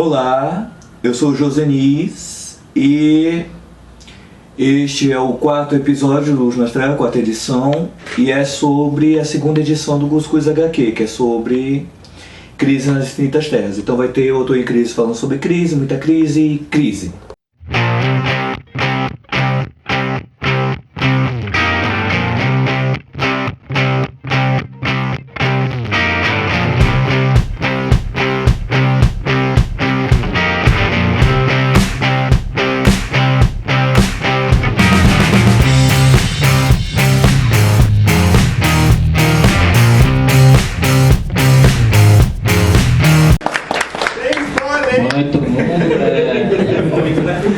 Olá, eu sou o Josenis e este é o quarto episódio do Luz na Estrela, a quarta edição, e é sobre a segunda edição do Cuscuz HQ, que é sobre crise nas infinitas terras. Então vai ter eu tô em crise falando sobre crise, muita crise e crise.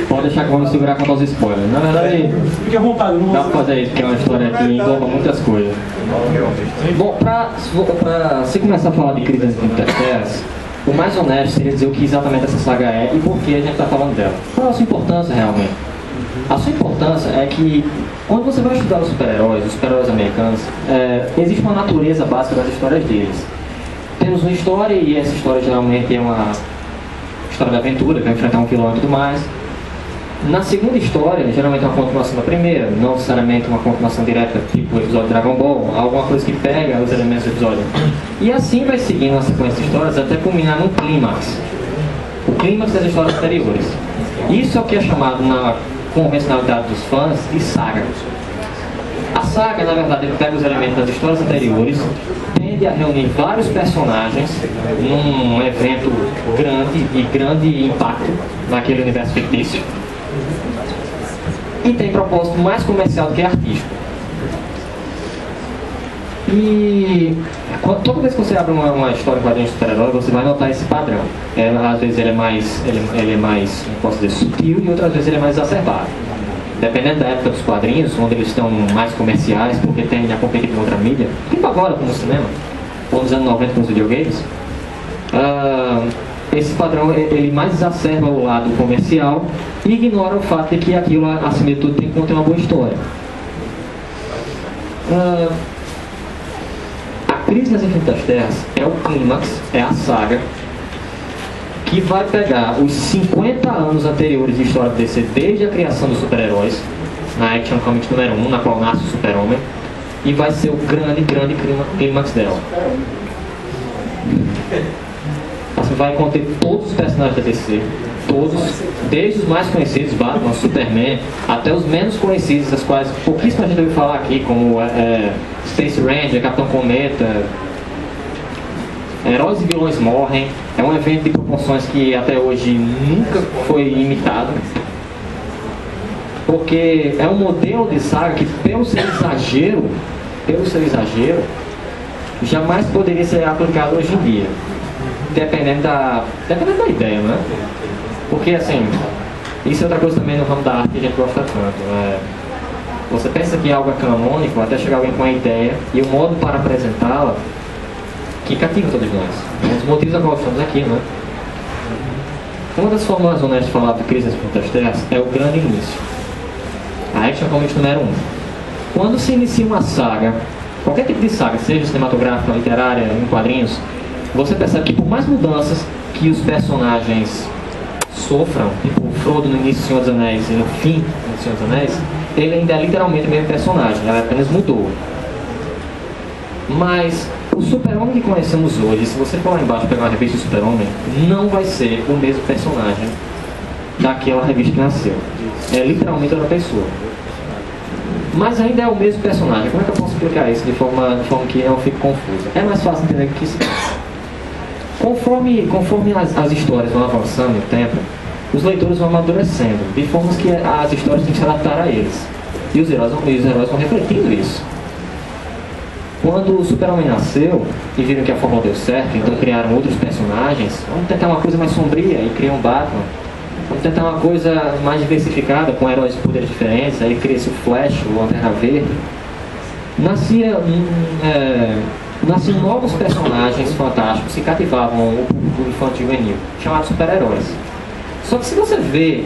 Pode deixar que vamos segurar quanto aos spoilers. Na verdade, fique à vontade, não dá pra fazer isso, porque é uma história que engloba muitas coisas. Bom, se começar a falar de Crise nas Infinitas Terras, o mais honesto seria dizer o que exatamente essa saga é e por que a gente está falando dela. Qual é a sua importância realmente? A sua importância é que, quando você vai estudar os super-heróis americanos, existe uma natureza básica das histórias deles. Temos uma história, e essa história geralmente é uma história de aventura, que vai enfrentar um vilão e tudo mais. Na segunda história, geralmente é uma continuação da primeira, não necessariamente uma continuação direta, tipo o episódio de Dragon Ball, alguma coisa que pega os elementos do episódio. E assim vai seguindo a sequência de histórias até culminar num clímax. O clímax das histórias anteriores. Isso é o que é chamado na convencionalidade dos fãs de saga. A saga, na verdade, ele pega os elementos das histórias anteriores, tende a reunir vários personagens num evento grande e grande impacto naquele universo fictício. E tem propósito mais comercial do que artístico. E toda vez que você abre uma história em quadrinhos de super-herói, você vai notar esse padrão. Às vezes ele é mais, não posso dizer, sutil, e outras vezes ele é mais exacerbado. Dependendo da época dos quadrinhos, onde eles estão mais comerciais, porque tem a competir com outra mídia, tipo agora como no cinema, ou nos anos 90 com os videogames, esse padrão ele mais exacerba o lado comercial e ignora o fato de que aquilo, acima de tudo, tem que conter uma boa história. A Crise nas Infinitas Terras é o clímax, é a saga que vai pegar os 50 anos anteriores de história do DC, desde a criação dos super-heróis, na Action Comics número 1, na qual nasce o Super-Homem, e vai ser o grande clímax dela. Você vai conter todos os personagens da DC, todos, desde os mais conhecidos, Batman, Superman, até os menos conhecidos, das quais pouquíssima gente ouviu falar aqui, como Space Ranger, Capitão Cometa. Heróis e vilões morrem. É um evento de proporções que até hoje nunca foi imitado, porque é um modelo de saga que, pelo seu exagero, jamais poderia ser aplicado hoje em dia, dependendo da ideia, né? Porque assim, isso é outra coisa também no ramo da arte que a gente gosta tanto. Você pensa que algo é canônico até chegar alguém com uma ideia e o modo para apresentá-la que cativa todos nós. Um dos motivos a qual estamos aqui, né? Uma das formas honestas de falar de Crise nas Infinitas Terras é o grande início. A Action Comics número 1. Quando se inicia uma saga, qualquer tipo de saga, seja cinematográfica, literária, em quadrinhos, você percebe que por mais mudanças que os personagens sofram, tipo o Frodo no início do Senhor dos Anéis e no fim do Senhor dos Anéis, ele ainda é literalmente o mesmo personagem, ele apenas mudou. Mas o Super-Homem que conhecemos hoje, se você for lá embaixo pegar uma revista do Super-Homem, não vai ser o mesmo personagem daquela revista que nasceu. É literalmente outra pessoa. Mas ainda é o mesmo personagem. Como é que eu posso explicar isso de forma que não fique confusa? É mais fácil entender o que se passa. Conforme as histórias vão avançando no tempo, os leitores vão amadurecendo, de formas que as histórias têm que se adaptar a eles. E os heróis vão refletindo isso. Quando o Super-Homem nasceu e viram que a fórmula deu certo, então criaram outros personagens, vamos tentar uma coisa mais sombria e criam um Batman. Vamos tentar uma coisa mais diversificada, com heróis de poderes diferentes, aí cria-se o Flash, o Lanterna Verde. Nasciam novos personagens fantásticos que cativavam o público infantil juvenil, chamados super-heróis. Só que se você vê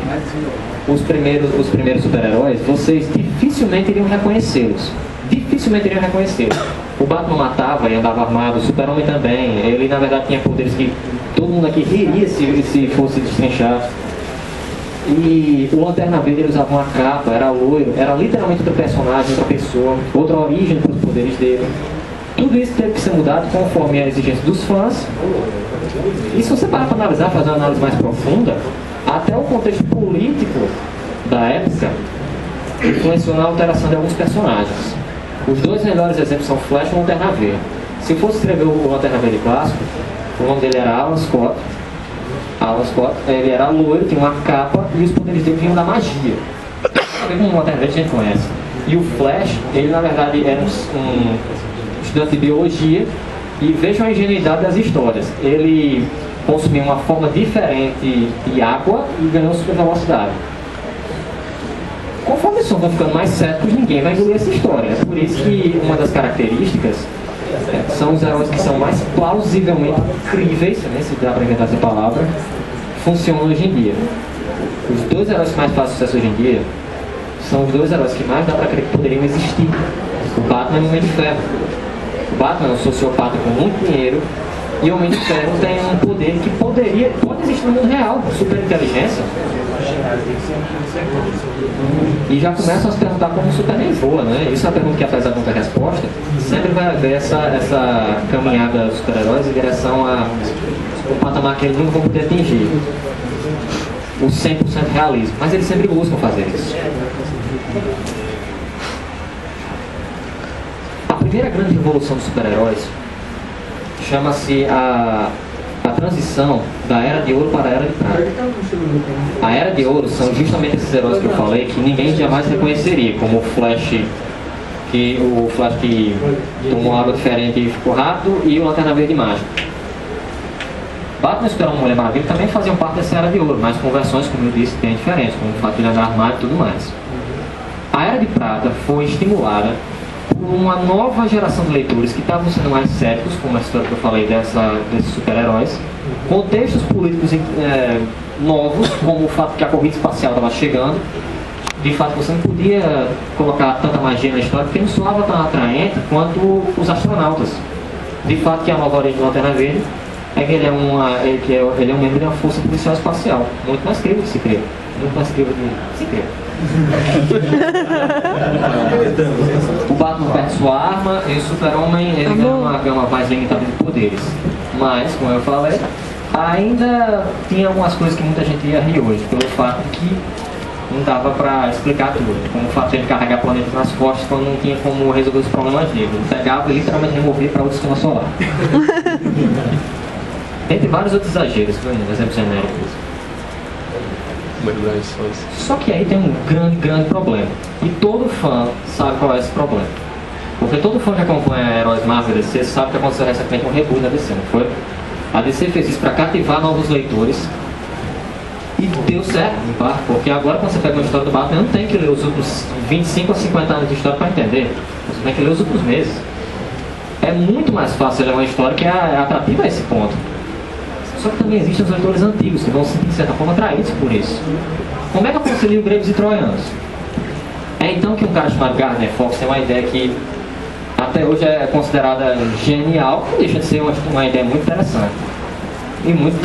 os primeiros super-heróis, vocês dificilmente iriam reconhecê-los. O Batman matava e andava armado, o Super-Homem também. Ele, na verdade, tinha poderes que todo mundo aqui riria se fosse destrinchar. E o Lanterna Verde, ele usava uma capa, era loiro, era literalmente outro personagem, outra pessoa, outra origem para os poderes dele. Tudo isso teve que ser mudado conforme a exigência dos fãs. E se você parar para analisar, fazer uma análise mais profunda, até o contexto político da época influenciou na alteração de alguns personagens. Os dois melhores exemplos são Flash e Lanterna Verde. Se eu fosse escrever o Lanterna Verde clássico, o nome dele era Alan Scott. Alan Scott, ele era loiro, tinha uma capa e os poderes dele vinham da magia. Como o Lanterna Verde a gente conhece. E o Flash, ele na verdade era um estudante de biologia, e vejam a ingenuidade das histórias. Ele consumia uma forma diferente de água e ganhou super velocidade. Conforme os sons vão ficando mais céticos, ninguém vai engolir essa história. É por isso que uma das características são os heróis que são mais plausivelmente críveis, né, se dá para inventar essa palavra, funcionam hoje em dia. Os dois heróis que mais fazem sucesso hoje em dia são os dois heróis que mais dá para crer que poderiam existir. O Batman e o Homem de Ferro. O Batman é um sociopata com muito dinheiro, e o Homem de Ferro tem um poder que pode existir no mundo real, super inteligência. E já começam a se perguntar como o Superman voa, né? Isso é uma pergunta que, apesar de não ter resposta, sempre vai haver essa caminhada dos super-heróis em direção a um patamar que eles nunca vão poder atingir. O 100% realismo. Mas eles sempre buscam fazer isso. A primeira grande revolução dos super-heróis chama-se a transição da Era de Ouro para a Era de Prata. A Era de Ouro são justamente esses heróis que eu falei que ninguém jamais reconheceria, como o Flash que tomou água diferente e ficou rápido, e o Lanterna Verde mágico. Batman e Super-Homem e Mulher Maravilha também faziam parte dessa Era de Ouro, mas com versões, como eu disse, bem diferentes, como o fato de andar armado e tudo mais. A Era de Prata foi estimulada por uma nova geração de leitores que estavam sendo mais céticos, como a história que eu falei desses super-heróis, contextos políticos novos, como o fato que a corrida espacial estava chegando. De fato, você não podia colocar tanta magia na história, porque não soava tão atraente quanto os astronautas. De fato, que a nova origem do Lanterna Verde é que ele é um membro de uma força policial espacial, muito mais crível de se crer, muito mais crível de se crer. O Batman perde sua arma e o Super-Homem ele ganha uma gama mais limitada de poderes. Mas, como eu falei, ainda tinha algumas coisas que muita gente ia rir hoje, pelo fato que não dava pra explicar tudo. Como o fato de ele carregar planetas nas costas quando não tinha como resolver os problemas dele. Ele pegava e literalmente removia para outro sistema solar. Entre vários outros exageros, exemplos genéricos. Só que aí tem um grande problema. E todo fã sabe qual é esse problema. Porque todo fã que acompanha heróis Marvel e DC sabe que aconteceu recentemente um reboot da DC, não foi? A DC fez isso para cativar novos leitores. E deu certo, em parte, porque agora quando você pega uma história do Batman, não tem que ler os outros 25 a 50 anos de história para entender. Você tem que ler os outros meses. É muito mais fácil ler uma história que é atrativa a esse ponto. Só que também existem os leitores antigos, que vão se sentir, de certa forma, atraídos por isso. Como é que eu concilio gregos e troianos? É então que um cara chamado Gardner Fox tem uma ideia que até hoje é considerada genial, não deixa de ser uma ideia muito interessante. E muito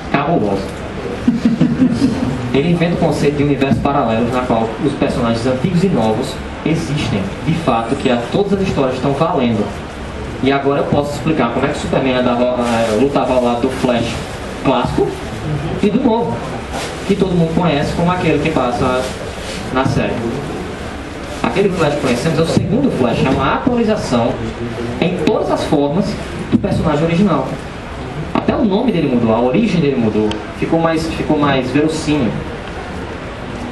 cabulosa. Ele inventa o conceito de universo paralelo, na qual os personagens antigos e novos existem, de fato, que todas as histórias estão valendo. E agora eu posso explicar como é que o Superman lutava ao lado do Flash clássico e do novo, que todo mundo conhece como aquele que passa na série. Aquele Flash que conhecemos é o segundo Flash, é uma atualização em todas as formas do personagem original. Até o nome dele mudou, a origem dele mudou, ficou mais verossímil.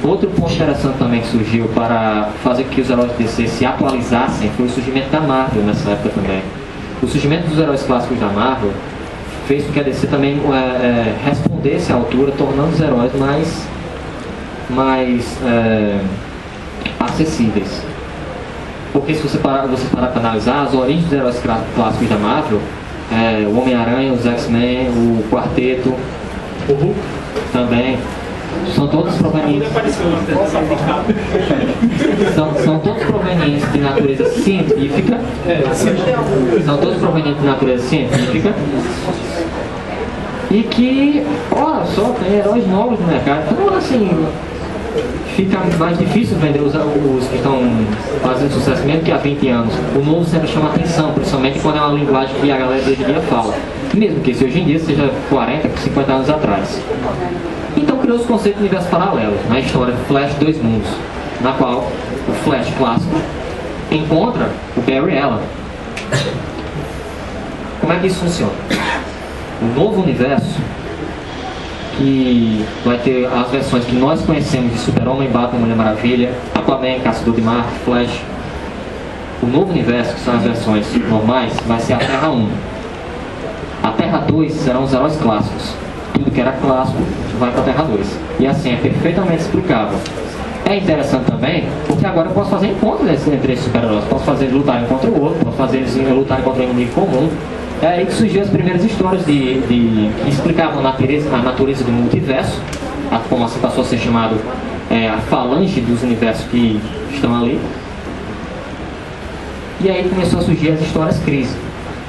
Outro ponto interessante também que surgiu para fazer com que os heróis de DC se atualizassem foi o surgimento da Marvel nessa época também. O surgimento dos heróis clássicos da Marvel fez com que a DC também respondesse à altura, tornando os heróis mais acessíveis. Porque se você parar para analisar, as origens dos heróis clássicos da Marvel, o Homem-Aranha, os X-Men, o Quarteto, o Hulk também, são todos provenientes. São todos provenientes de natureza científica. São todos provenientes de natureza científica. E que, olha só, tem heróis novos no mercado. Então, assim, fica mais difícil vender os que estão fazendo sucesso, mesmo que há 20 anos. O novo sempre chama atenção, principalmente quando é uma linguagem que a galera de hoje em dia fala. Mesmo que esse hoje em dia seja 40, 50 anos atrás. Então criou os conceitos de universo paralelo, na história Flash Dois Mundos, na qual o Flash clássico encontra o Barry Allen. Como é que isso funciona? O novo universo, que vai ter as versões que nós conhecemos de Super-Homem, Batman, Mulher Maravilha, Aquaman, Caçador de Marte, Flash. O novo universo, que são as versões normais, vai ser a Terra 1. A Terra 2 serão os heróis clássicos. Tudo que era clássico vai para a Terra 2. E assim é perfeitamente explicável. É interessante também, porque agora eu posso fazer encontros entre esses super-heróis. Posso fazer eles lutarem contra o outro, posso fazer eles lutarem contra um inimigo comum. É aí que surgiu as primeiras histórias que explicavam a natureza do multiverso, como assim passou a ser chamado a falange dos universos que estão ali. E aí começou a surgir as histórias crise.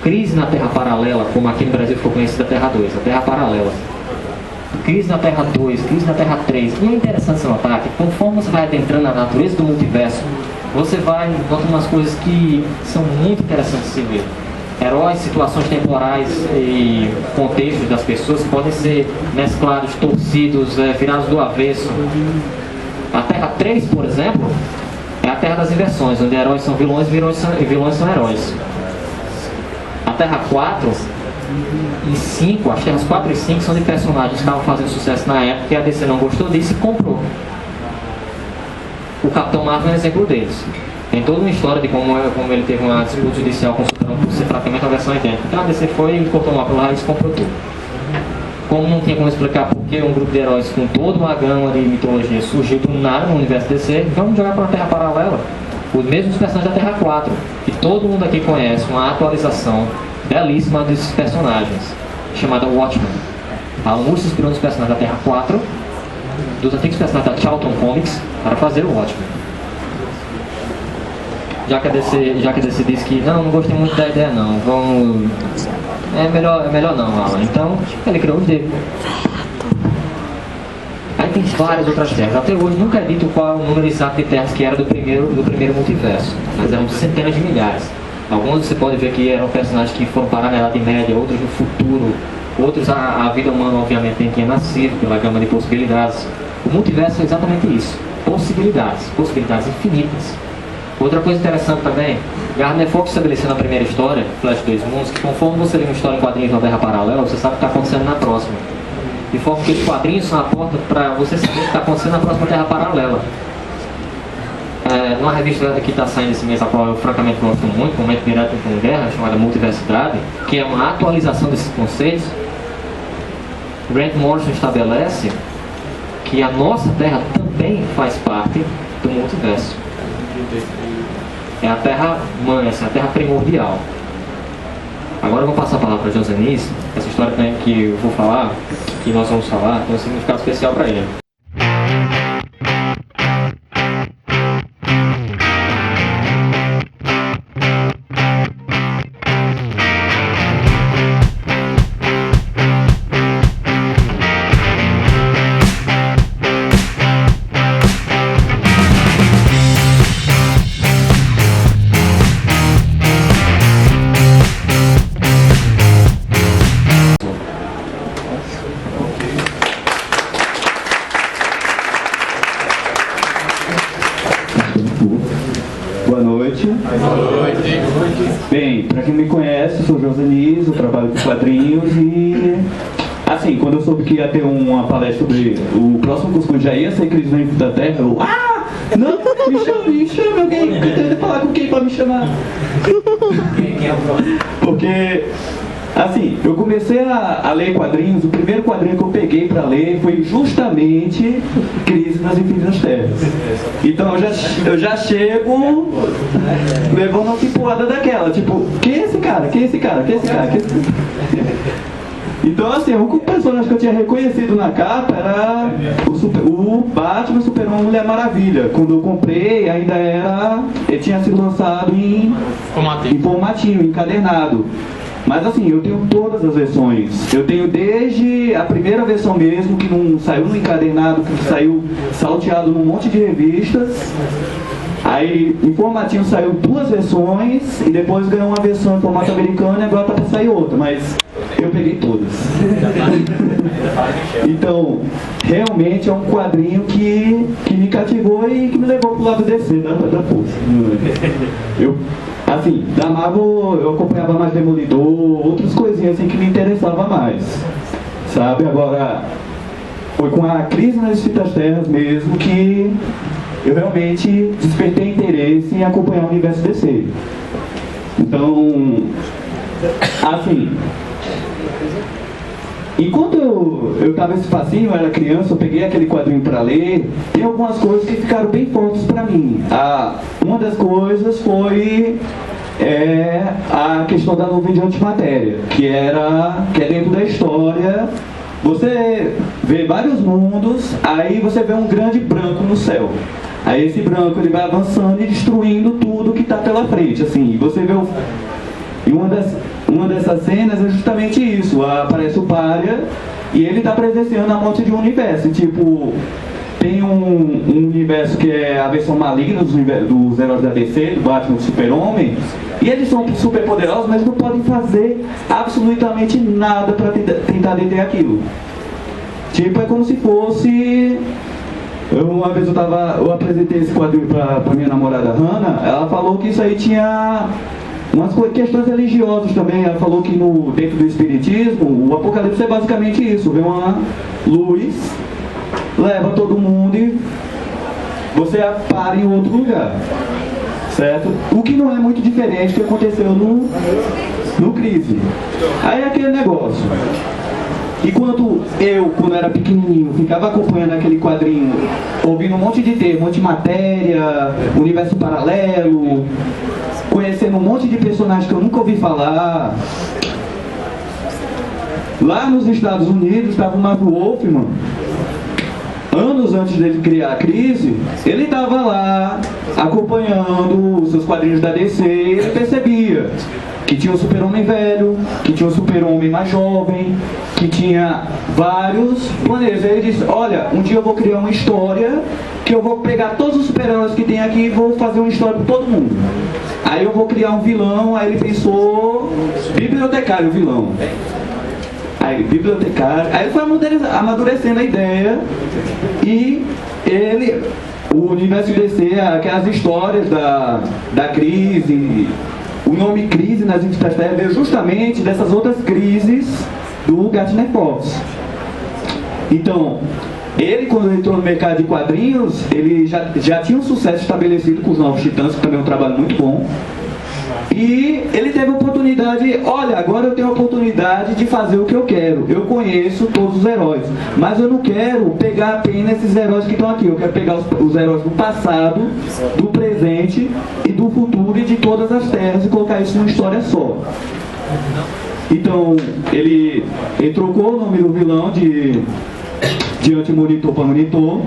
Crise na Terra Paralela, como aqui no Brasil ficou conhecida a Terra 2, a Terra Paralela. Crise na Terra 2, crise na Terra 3. E é interessante se notar que conforme você vai adentrando na natureza do multiverso, você vai notando umas coisas que são muito interessantes de se ver. Heróis, situações temporais e contextos das pessoas podem ser mesclados, torcidos, virados do avesso. A Terra 3, por exemplo, é a Terra das inversões, onde heróis são vilões e vilões são heróis. A Terra 4 e 5, as Terras 4 e 5 são de personagens que estavam fazendo sucesso na época e a DC não gostou disso e comprou. O Capitão Marvel é um exemplo deles. Tem toda uma história de como ele teve uma disputa judicial com o Superman por ser praticamente uma versão idêntica. Então a DC foi e cortou lá pelo raiz e comprou tudo. Como não tinha como explicar por que um grupo de heróis com toda uma gama de mitologia surgiu do nada no universo DC, vamos jogar para uma Terra paralela. Os mesmos personagens da Terra 4, que todo mundo aqui conhece, uma atualização belíssima desses personagens, chamada Watchmen. A Moore se inspirou nos personagens da Terra 4, dos antigos personagens da Charlton Comics, para fazer o Watchmen. Já que a DC disse que não gostei muito da ideia não, é melhor não, Alan. Então, ele criou os dele. Aí tem várias outras terras. Até hoje nunca é dito qual é o número exato de terras que era do primeiro multiverso, mas eram centenas de milhares. Alguns você pode ver que eram personagens que foram parar na Idade Média, outros no futuro, outros a vida humana obviamente nem tinha nascido, pela gama de possibilidades. O multiverso é exatamente isso, possibilidades infinitas. Outra coisa interessante também, Gardner Fox estabeleceu na primeira história, Flash Dois Mundos, que conforme você lê uma história em quadrinhos na Terra Paralela, você sabe o que está acontecendo na próxima. De forma que os quadrinhos são a porta para você saber o que está acontecendo na próxima Terra Paralela. Numa revista que está saindo esse mês, a qual eu francamente gosto muito, Momento Direto com Guerra, chamada Multiversidade, que é uma atualização desses conceitos, Grant Morrison estabelece que a nossa Terra também faz parte do multiverso. É a Terra Mãe, essa é a Terra primordial. Agora eu vou passar a palavra para Josinis. Essa história que eu vou falar, que nós vamos falar, tem um significado especial para ele. Bem, para quem me conhece, eu sou Josinis, eu trabalho com quadrinhos e, assim, quando eu soube que ia ter uma palestra sobre o próximo Cuscuz já ia ser Crise no Enfim da Terra, eu, não, me chama alguém, eu tenho que falar com quem para me chamar. Porque, assim, eu comecei a ler quadrinhos, o primeiro quadrinho que eu peguei para ler foi justamente Crise nas Infinitas Terras. Então eu já chego levando uma pipoada daquela, tipo, quem é esse cara? Quem é esse cara? Quem é esse cara? Então, assim, o único personagem que eu tinha reconhecido na capa era o Batman, Super-Homem e Mulher Maravilha. Quando eu comprei, ainda era... Ele tinha sido lançado em formatinho, encadernado. Mas assim, eu tenho todas as versões. Eu tenho desde a primeira versão mesmo, que não saiu no encadernado, que saiu salteado num monte de revistas. Aí, em formatinho saiu 2 versões, e depois ganhou uma versão em formato americano, e agora tá pra sair outra, mas eu peguei todas. Então, realmente é um quadrinho que me cativou e que me levou pro lado DC da força. Assim, da Marvel eu acompanhava mais Demolidor, outras coisinhas assim que me interessavam mais, sabe? Agora, foi com a crise nas Infinitas Terras mesmo que eu realmente despertei interesse em acompanhar o universo DC. Então, assim, enquanto eu estava nesse passinho, eu era criança, eu peguei aquele quadrinho para ler, tem algumas coisas que ficaram bem fortes para mim. Uma das coisas foi a questão da nuvem de antimatéria, que é dentro da história. Você vê vários mundos, aí você vê um grande branco no céu. Aí esse branco ele vai avançando e destruindo tudo que está pela frente, assim. E você vê e uma dessas cenas é justamente isso. Aparece o Pária e ele está presenciando a morte de um universo. Tipo, tem um universo que é a versão maligna dos heróis da DC, do Batman, do Super-Homem. E eles são super poderosos, mas não podem fazer absolutamente nada para tentar deter aquilo. Tipo, é como se fosse... Uma vez eu apresentei esse quadrinho para minha namorada Hannah, ela falou que isso aí tinha umas questões religiosas também. Ela falou que dentro do espiritismo, o apocalipse é basicamente isso: vem uma luz, leva todo mundo e você para em outro lugar, certo? O que não é muito diferente do que aconteceu no Crise. Aí é aquele negócio. Enquanto eu, quando era pequenininho, ficava acompanhando aquele quadrinho, ouvindo um monte de termo, antimatéria, universo paralelo, conhecendo um monte de personagens que eu nunca ouvi falar. Lá nos Estados Unidos estava o Mark Wolfman. Anos antes dele criar a Crise, ele estava lá acompanhando os seus quadrinhos da DC e ele percebia que tinha o Super-Homem velho, que tinha o Super-Homem mais jovem, que tinha vários planetas. Aí ele disse: olha, um dia eu vou criar uma história que eu vou pegar todos os super-heróis que tem aqui e vou fazer uma história para todo mundo. Aí eu vou criar um vilão. Aí ele pensou, bibliotecário, o vilão. Aí bibliotecário, aí ele foi amadurecendo a ideia e o universo DC, aquelas histórias da crise, o nome Crise nas Infinitas Terras veio justamente dessas outras crises do Gardner Fox. Então, ele, quando entrou no mercado de quadrinhos, ele já tinha um sucesso estabelecido com os Novos Titãs, que também é um trabalho muito bom. E ele teve a oportunidade, olha, agora eu tenho a oportunidade de fazer o que eu quero. Eu conheço todos os heróis, mas eu não quero pegar apenas esses heróis que estão aqui. Eu quero pegar os heróis do passado, do presente e do futuro e de todas as terras e colocar isso numa história só. Então, ele trocou o nome do vilão de Anti-Monitor para Monitor.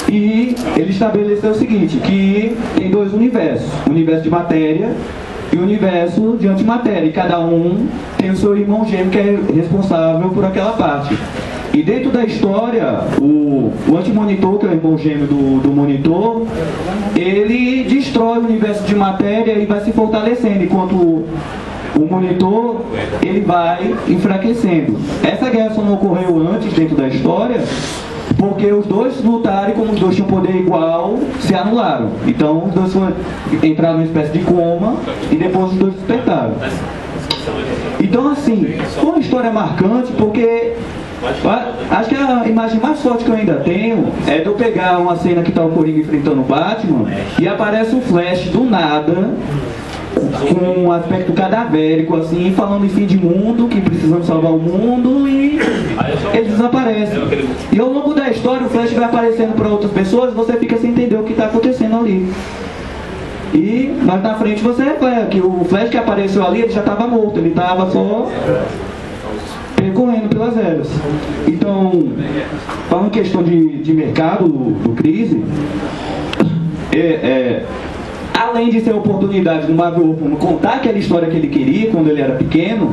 E ele estabeleceu o seguinte, que tem 2 universos, o universo de matéria e o universo de antimatéria, e cada um tem o seu irmão gêmeo que é responsável por aquela parte. E dentro da história, o Anti-Monitor, que é o irmão gêmeo do Monitor, ele destrói o universo de matéria e vai se fortalecendo, enquanto o Monitor, ele vai enfraquecendo. Essa guerra só não ocorreu antes dentro da história, porque os dois lutaram e como os dois tinham poder igual, se anularam. Então os dois entraram numa espécie de coma e depois os dois despertaram. Então assim, foi uma história marcante porque acho que a imagem mais forte que eu ainda tenho é de eu pegar uma cena que está o Coringa enfrentando o Batman e aparece um Flash do nada, com um aspecto cadavérico, assim, falando em fim de mundo, que precisamos salvar o mundo, e eles desaparecem. E ao longo da história o Flash vai aparecendo para outras pessoas e você fica sem entender o que está acontecendo ali. E mais na frente você que o Flash que apareceu ali, ele já estava morto, ele estava só percorrendo pelas eras. Então, falando em questão de mercado do Crise, além de ser a oportunidade do Marvel Wolfman contar aquela história que ele queria quando ele era pequeno,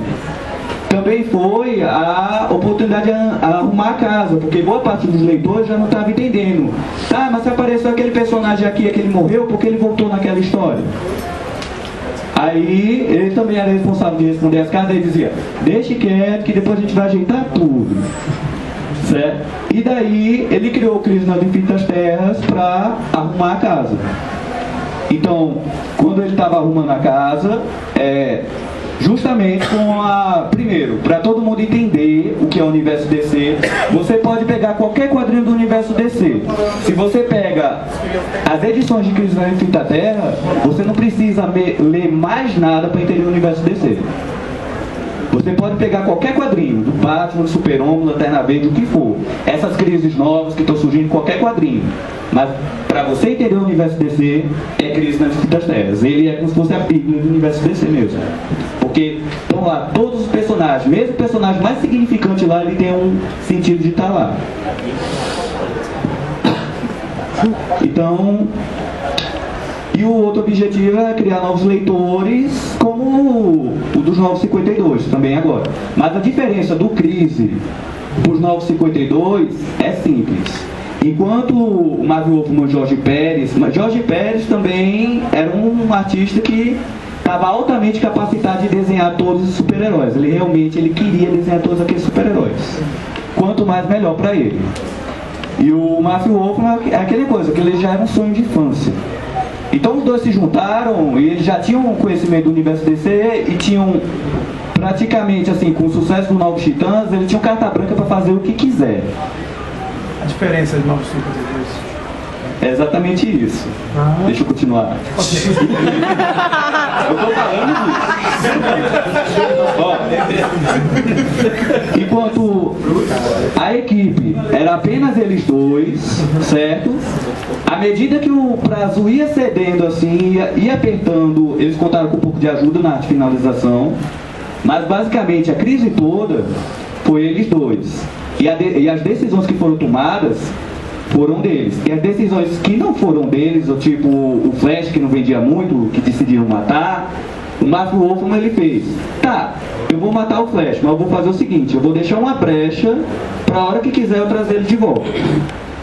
também foi a oportunidade de arrumar a casa, porque boa parte dos leitores já não estava entendendo. Tá, mas se apareceu aquele personagem aqui que ele morreu, por que ele voltou naquela história? Aí ele também era responsável de responder as cartas e dizia, deixe quieto que depois a gente vai ajeitar tudo. Certo? E daí ele criou Crise nas Infinitas Terras para arrumar a casa. Então, quando ele estava arrumando a casa, justamente primeiro, para todo mundo entender o que é o universo DC, você pode pegar qualquer quadrinho do universo DC. Se você pega as edições de Crise na Infinita Terra, você não precisa ler mais nada para entender o universo DC. Você pode pegar qualquer quadrinho, do Batman, do Super-Homem, do Lanterna Verde, o que for. Essas crises novas que estão surgindo em qualquer quadrinho. Mas, para você entender o universo DC, é Crise nas Infinitas Terras. Ele é como se fosse a Bíblia do universo DC mesmo. Porque estão lá todos os personagens, mesmo o personagem mais significante lá, ele tem um sentido de estar lá. Então, e o outro objetivo é criar novos leitores, como o dos Novos 52, também agora. Mas a diferença do Crise para os Novos 52 é simples. Enquanto o Marvel Wolfman Jorge Pérez, mas Jorge Pérez também era um artista que estava altamente capacitado de desenhar todos os super-heróis. Ele queria desenhar todos aqueles super-heróis. Quanto mais, melhor para ele. E o Marvel Wolfman é aquela coisa, que ele já era um sonho de infância. Então os dois se juntaram e eles já tinham conhecimento do universo DC e tinham praticamente assim, com o sucesso do Novos Titãs, eles tinham carta branca para fazer o que quiser. A diferença de Novos 52? É exatamente isso. Deixa eu continuar. Eu tô falando disso. Enquanto a equipe era apenas eles dois, certo? À medida que o prazo ia cedendo assim, ia apertando, eles contaram com um pouco de ajuda na finalização. Mas basicamente a crise toda foi eles dois. E as decisões que foram tomadas foram deles. E as decisões que não foram deles, tipo o Flash, que não vendia muito, que decidiram matar, o Marvel Wolfman ele fez. Tá, eu vou matar o Flash, mas eu vou fazer o seguinte, eu vou deixar uma brecha para a hora que quiser eu trazer ele de volta.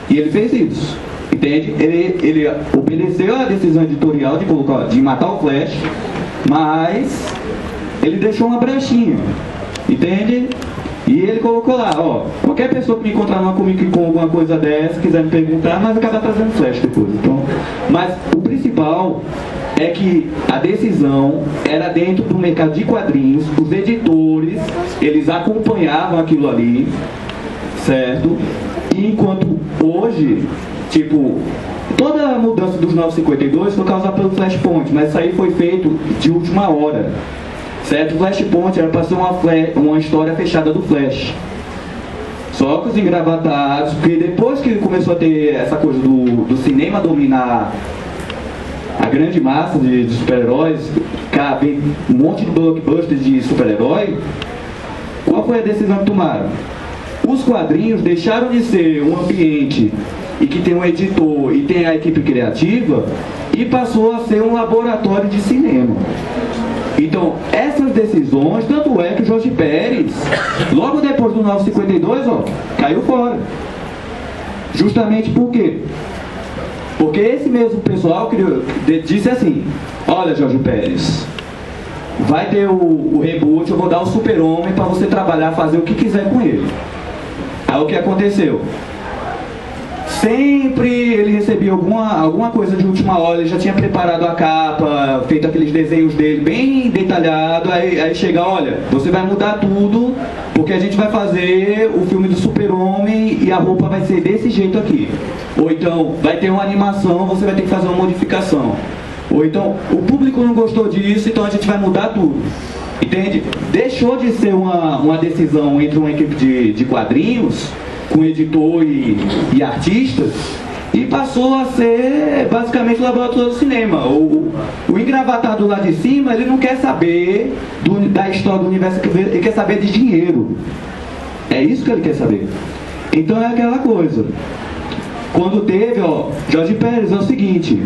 E ele fez isso. Entende? Ele obedeceu a decisão editorial de matar o Flash, mas ele deixou uma brechinha. Entende? E ele colocou lá, ó, qualquer pessoa que me encontrar numa Comic Con alguma coisa dessa, quiser me perguntar, mas acaba trazendo Flash depois. Então, mas o principal é que a decisão era dentro do mercado de quadrinhos, os editores, eles acompanhavam aquilo ali, certo? E enquanto hoje, tipo, toda a mudança dos 952 foi causada pelo Flashpoint, mas isso aí foi feito de última hora. Certo? O Flashpoint era para ser uma história fechada do Flash. Só que os engravatados, porque depois que começou a ter essa coisa do cinema dominar a grande massa de super-heróis, cabe um monte de blockbusters de super-herói, qual foi a decisão que tomaram? Os quadrinhos deixaram de ser um ambiente e que tem um editor e tem a equipe criativa e passou a ser um laboratório de cinema. Então, essas decisões, tanto é que o Jorge Pérez, logo depois do 952, ó, caiu fora. Justamente por quê? Porque esse mesmo pessoal disse assim, olha Jorge Pérez, vai ter o reboot, eu vou dar o Super-Homem para você trabalhar, fazer o que quiser com ele. Aí o que aconteceu? Sempre ele recebia alguma coisa de última hora, ele já tinha preparado a capa, feito aqueles desenhos dele bem detalhado, aí chega, olha, você vai mudar tudo, porque a gente vai fazer o filme do Super-Homem e a roupa vai ser desse jeito aqui. Ou então, vai ter uma animação, você vai ter que fazer uma modificação. Ou então, o público não gostou disso, então a gente vai mudar tudo. Entende? Deixou de ser uma decisão entre uma equipe de quadrinhos, com editor e artistas, e passou a ser basicamente o laboratório do cinema. O engravatado lá de cima, ele não quer saber da história do universo, ele quer saber de dinheiro. É isso que ele quer saber. Então é aquela coisa. Quando teve, Jorge Pérez, é o seguinte,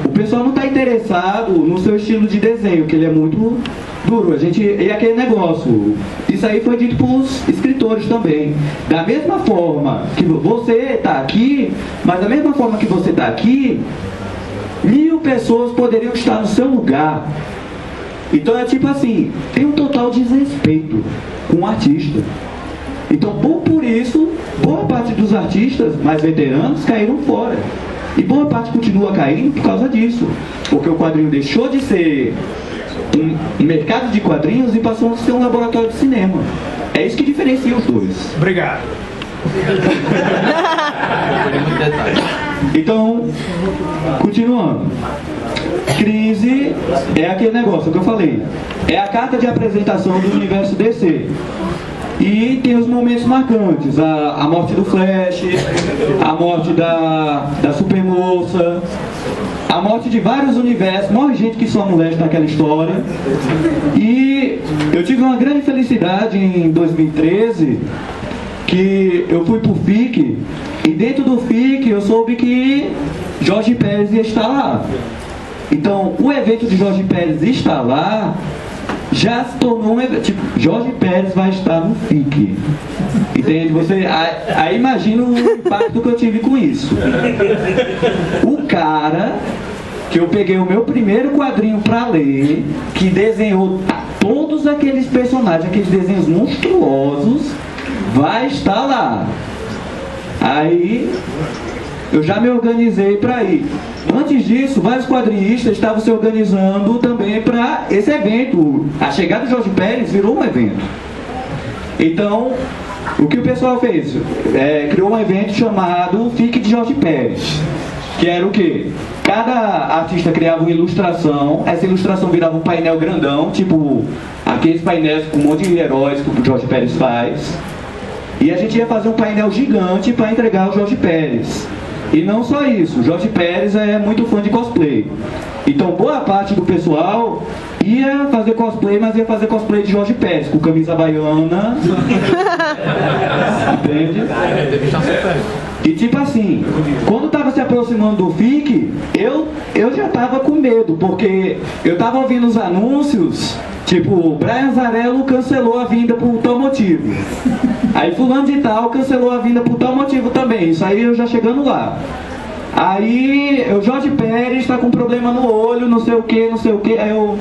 o pessoal não está interessado no seu estilo de desenho, que ele é muito duro. E aquele negócio, isso aí foi dito pelos escritores também. Da mesma forma que você está aqui, mas da mesma forma que você está aqui, 1000 pessoas poderiam estar no seu lugar. Então é tipo assim, tem um total desrespeito com o artista. Então por isso, boa parte dos artistas mais veteranos caíram fora. E boa parte continua caindo por causa disso. Porque o quadrinho deixou de ser um mercado de quadrinhos e passou a ser um laboratório de cinema. É isso que diferencia os dois. Obrigado. Então, continuando. Crise é aquele negócio que eu falei. É a carta de apresentação do universo DC. E tem os momentos marcantes, a morte do Flash, a morte da Supermoça, a morte de vários universos, morre gente que só moleque naquela história. E eu tive uma grande felicidade em 2013, que eu fui pro FIC, e dentro do FIC eu soube que Jorge Pérez ia estar lá. Então, o evento de Jorge Pérez estar lá já se tornou um evento. Tipo, Jorge Pérez vai estar no FIC. Entende? Você, aí imagina o impacto que eu tive com isso. O cara que eu peguei o meu primeiro quadrinho para ler, que desenhou todos aqueles personagens, aqueles desenhos monstruosos, vai estar lá. Aí eu já me organizei para ir. Antes disso, vários quadrinistas estavam se organizando também para esse evento. A chegada de Jorge Pérez virou um evento. Então, o que o pessoal fez? Criou um evento chamado FIC de Jorge Pérez. Que era o quê? Cada artista criava uma ilustração, essa ilustração virava um painel grandão, tipo aqueles painéis com um monte de heróis que o Jorge Pérez faz. E a gente ia fazer um painel gigante para entregar ao Jorge Pérez. E não só isso, o Jorge Pérez é muito fã de cosplay. Então boa parte do pessoal ia fazer cosplay, mas ia fazer cosplay de Jorge Pérez, com camisa baiana. Entende? E tipo assim, quando tava se aproximando do FIC, eu já tava com medo, porque eu tava ouvindo os anúncios, tipo, Brian Zarello cancelou a vinda por tal motivo. Aí fulano de tal cancelou a vinda por tal motivo também. Isso aí eu já chegando lá. Aí o Jorge Pérez está com problema no olho, não sei o que. Aí eu...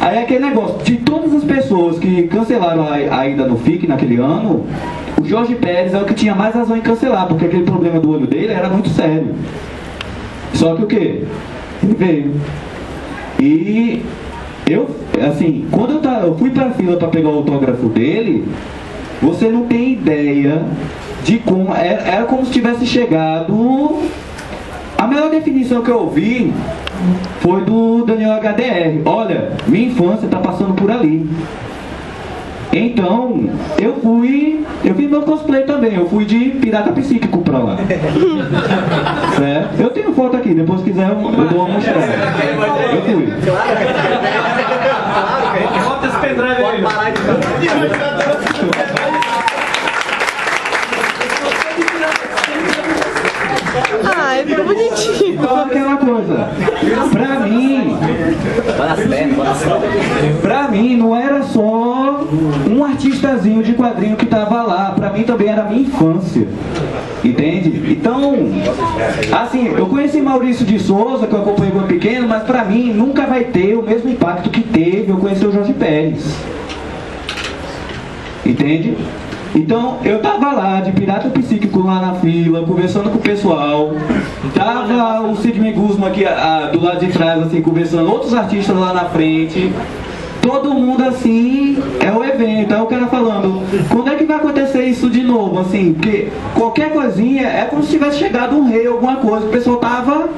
Aí é aquele negócio, de todas as pessoas que cancelaram a ida no FIC naquele ano, o Jorge Pérez é o que tinha mais razão em cancelar, porque aquele problema do olho dele era muito sério. Só que o que? Ele veio. E eu, assim, quando eu fui pra fila para pegar o autógrafo dele, você não tem ideia de como, era como se tivesse chegado. A melhor definição que eu ouvi foi do Daniel HDR. Olha, minha infância está passando por ali. Então, eu fiz meu cosplay também. Eu fui de pirata psíquico pra lá. Certo? Eu tenho foto aqui, depois se quiser eu dou uma mostrada. Eu fui. Bota esse pendrive aí. Ai, foi bonitinho. Então, aquela coisa, pra mim não era só um artistazinho de quadrinho que tava lá, pra mim também era a minha infância, entende? Então, assim, eu conheci Maurício de Souza, que eu acompanhei quando pequeno, mas pra mim nunca vai ter o mesmo impacto que teve eu conhecer o Jorge Pérez, entende? Então, eu tava lá, de pirata psíquico lá na fila, conversando com o pessoal. Tava o Sidney Guzman aqui do lado de trás, assim, conversando, outros artistas lá na frente. Todo mundo, assim, é o evento. Aí o cara falando, quando é que vai acontecer isso de novo, assim? Porque qualquer coisinha é como se tivesse chegado um rei, alguma coisa. O pessoal tava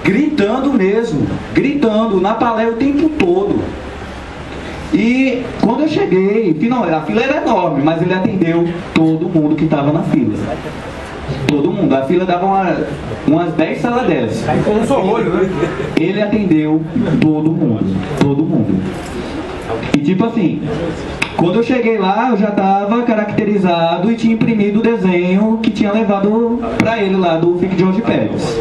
gritando mesmo, gritando na plateia o tempo todo. E quando eu cheguei, a fila era enorme, mas ele atendeu todo mundo que estava na fila. Todo mundo. A fila dava umas 10 salas dessas. Com um só olho, né? Ele atendeu todo mundo. Todo mundo. tipo assim, quando eu cheguei lá, eu já estava caracterizado e tinha imprimido o desenho que tinha levado pra ele lá do FIC Jorge Pérez.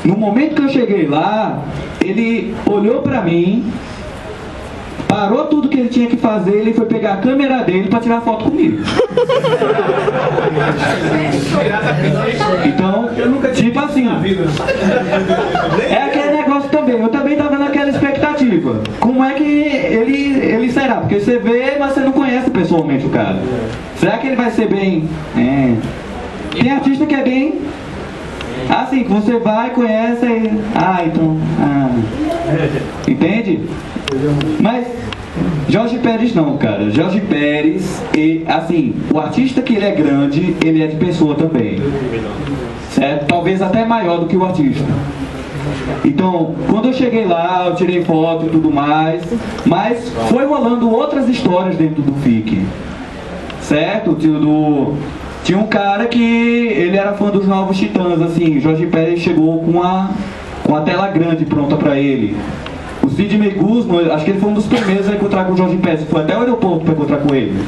No momento que eu cheguei lá, ele olhou pra mim, parou tudo que ele tinha que fazer, ele foi pegar a câmera dele pra tirar foto comigo. Então, tipo assim, é aquele negócio também, eu também tava naquela expectativa. Como é que ele será? Porque você vê, mas você não conhece pessoalmente o cara. Será que ele vai ser bem... Tem artista que é bem... assim, que você vai, conhece e... entende? Mas Jorge Pérez não, cara. Jorge Pérez, assim, o artista que ele é grande, ele é de pessoa também, certo? Talvez até maior do que o artista. Então, quando eu cheguei lá, eu tirei foto e tudo mais, mas foi rolando outras histórias dentro do FIC, certo? Tinha um cara que ele era fã dos Novos Titãs, assim, Jorge Pérez chegou com a tela grande pronta pra ele. O Sidney Guzman, acho que ele foi um dos primeiros a encontrar com o Jorge Pérez, foi até o aeroporto para encontrar com ele.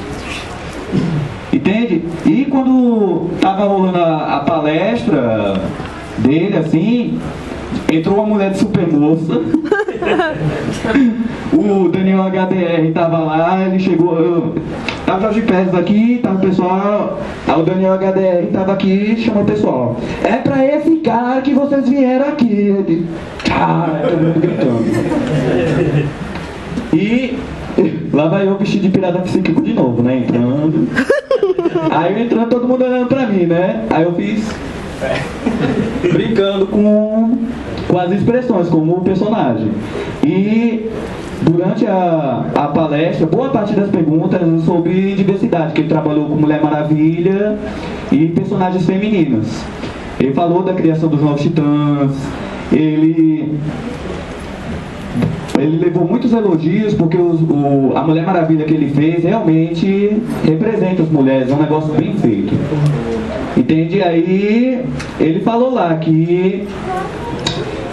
Entende? E quando tava rolando a palestra dele, assim, entrou uma mulher de super moça. O Daniel HDR tava lá, ele chegou. Tava o Jorge Pérez aqui, tava o pessoal. Aí o Daniel HDR tava aqui, chamou o pessoal. É pra esse cara que vocês vieram aqui. Todo mundo gritando. E lá vai eu vestido de pirata psíquico de novo, né? Entrando. Aí eu entrando, todo mundo olhando pra mim, né? Aí eu fiz. Brincando com as expressões, como o personagem. E durante a palestra, boa parte das perguntas sobre diversidade, que ele trabalhou com Mulher Maravilha e personagens femininas. Ele falou da criação dos Novos Titãs, ele levou muitos elogios, porque a Mulher Maravilha que ele fez realmente representa as mulheres, é um negócio bem feito. Entende? Aí ele falou lá que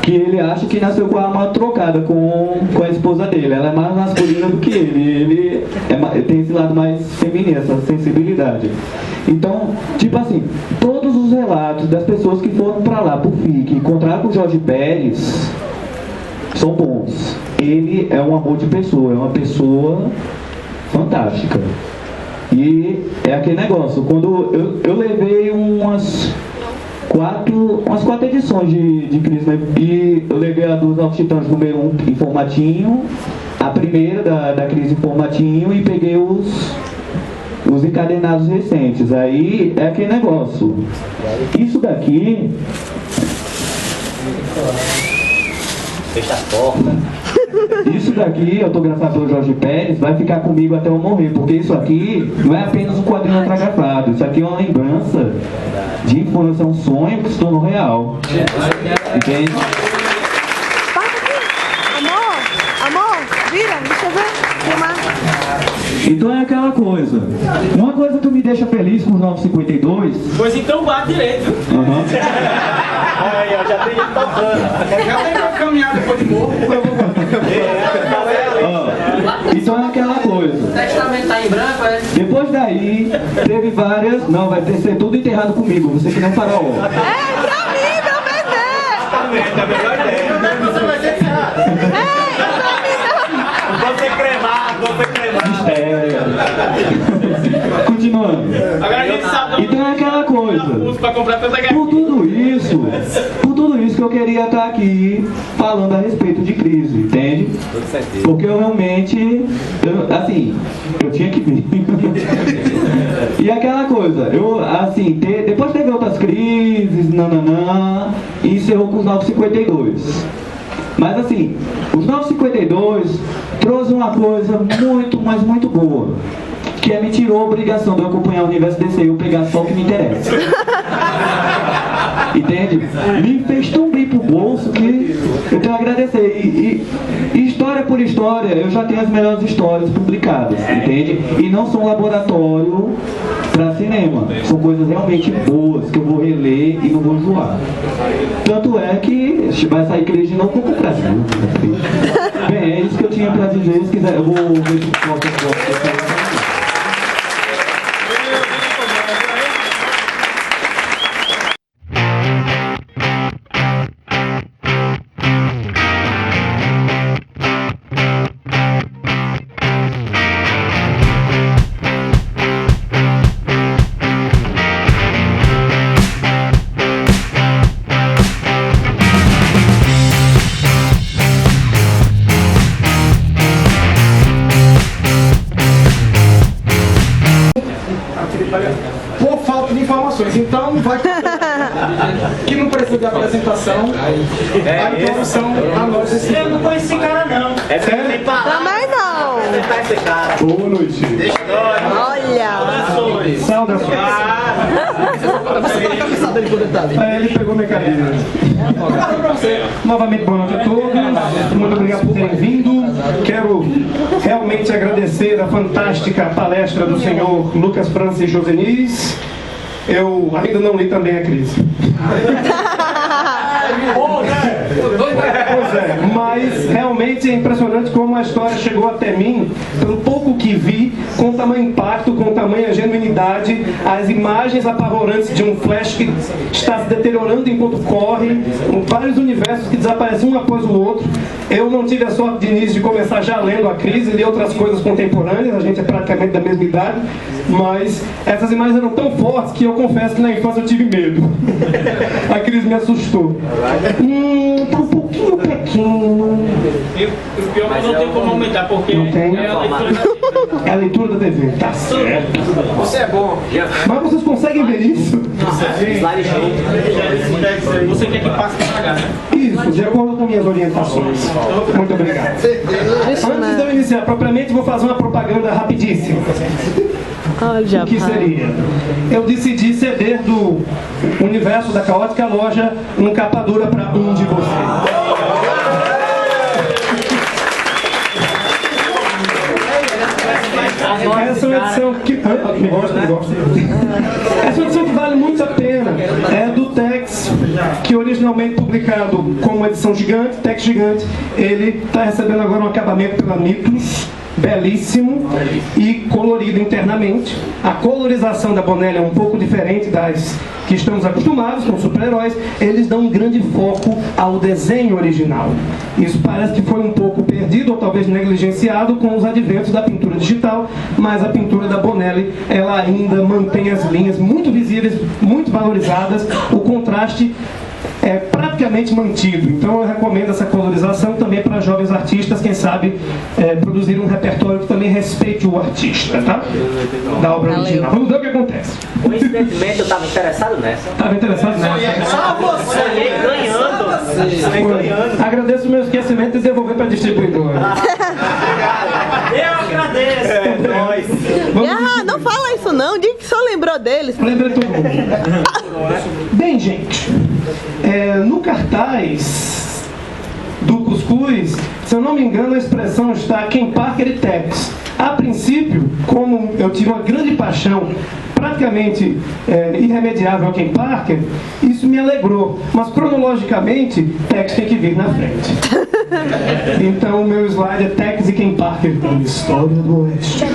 ele acha que nasceu com a alma trocada com a esposa dele. Ela é mais masculina do que ele tem esse lado mais feminino, essa sensibilidade. Então, tipo assim, todos os relatos das pessoas que foram pra lá, pro FIC, encontraram com o Jorge Pérez, são bons. Ele é um amor de pessoa, é uma pessoa fantástica. E é aquele negócio, quando eu levei umas quatro edições de Crise, né? E eu levei a dos Novos Titãs número 1 em formatinho, a primeira da Crise em formatinho, e peguei os encadenados recentes. Aí é aquele negócio. Isso daqui... Fecha a porta. Isso daqui, autografado pelo Jorge Pérez, vai ficar comigo até eu morrer, porque isso aqui não é apenas um quadrinho autografado, isso aqui é uma lembrança de infância, um sonho que se tornou real. Entende? Amor, vira, deixa eu ver, filmar. Então é aquela coisa. Uma coisa que me deixa feliz com os 952. Pois então bate direito, viu? Aí, ó, já tem gente tocando. Já tem uma caminhada depois de morro. Então é aquela coisa. O testamento tá em branco, é? Depois daí, teve várias. Não, vai ter ser tudo enterrado comigo, você que não é faraó. É pra mim, meu bebê! É a melhor ideia. Você vai ser encerrado. Você cremar, você cremar. Mistério. Continuando. Agora a gente sabe. Então é aquela coisa. Pra comprar tanta garrafa. Por tudo isso que eu queria estar aqui falando a respeito de Crise, entende? Porque eu realmente, eu tinha que vir. E aquela coisa, depois teve outras crises, e encerrou com os 952. Mas assim, os 952 trouxe uma coisa muito, mas muito boa, que me tirou a obrigação de eu acompanhar o universo DC e eu pegar só o que me interessa. Entende? Me fez tão bem pro bolso que eu tenho a agradecer. E história por outra história, eu já tenho as melhores histórias publicadas, entende? E não são um laboratório para cinema, são coisas realmente boas que eu vou reler e não vou zoar. Tanto é que vai sair crise de novo pro Brasil. Bem, é isso que eu tinha para dizer. Se quiser, eu vou ver se posso. Por falta de informações. Então, vai que não precisa de apresentação, a introdução a nós esse. Eu não conheço esse cara, não. É porque tem palavra. Também não. Apresentar esse cara. Boa noite. Olha. Saudações. Ele pegou minha cadeira. Novamente, boa noite a todos. Muito obrigado por terem vindo. Quero realmente agradecer a fantástica palestra do senhor Lucas Francis Josenis. Eu ainda não li também a crise. Pois é, mas realmente é impressionante como a história chegou até mim, pelo pouco que vi, com tamanho impacto, com tamanha genuinidade, as imagens apavorantes de um Flash que está se deteriorando enquanto corre, vários universos que desaparecem um após o outro. Eu não tive a sorte de início de começar já lendo a crise, li outras coisas contemporâneas, a gente é praticamente da mesma idade, mas essas imagens eram tão fortes que eu confesso que na infância eu tive medo. A crise me assustou. Tá um pouquinho pequeno. E o pior é que não tem como aumentar, porque Não tem? é a leitura. É a leitura da TV, tá certo. Você é bom. Mas vocês conseguem ver isso? Slide show. Você quer que passe devagar, né? Isso, de acordo com minhas orientações. Muito obrigado. Antes de eu iniciar propriamente, vou fazer uma propaganda rapidíssima. Olha, O que seria? Eu decidi ceder do universo da Caótica Loja um capa dura para um de vocês. Essa é uma edição que... gosto. Essa é uma edição que vale muito a pena. É do Tex, que originalmente publicado como edição gigante, Tex gigante. Ele está recebendo agora um acabamento pela Mitos, belíssimo e colorido internamente. A colorização da Bonelli é um pouco diferente das que estamos acostumados com super-heróis. Eles dão um grande foco ao desenho original. Isso parece que foi um pouco perdido ou talvez negligenciado com os adventos da pintura digital, mas a pintura da Bonelli, ela ainda mantém as linhas muito visíveis, muito valorizadas, o contraste é praticamente mantido. Então eu recomendo essa colorização também para jovens artistas, quem sabe produzir um repertório que também respeite o artista, tá? Da obra original. Vamos ver o que acontece. Coincidentemente, eu estava interessado nessa. Estava interessado nessa? Só você ganhando. Agradeço o meu esquecimento e devolver para a distribuidora. Eu agradeço. É nóis. Ah, não fala isso não, diga que só lembrou deles. Lembrei todo mundo. Bem, gente, no cartaz do Cuscuz, se eu não me engano, a expressão está Ken Parker e Tex. A princípio, como eu tive uma grande paixão praticamente irremediável a Ken Parker, isso me alegrou. Mas cronologicamente, Tex tem que vir na frente. Então o meu slide é Tex e Ken Parker, história do Oeste.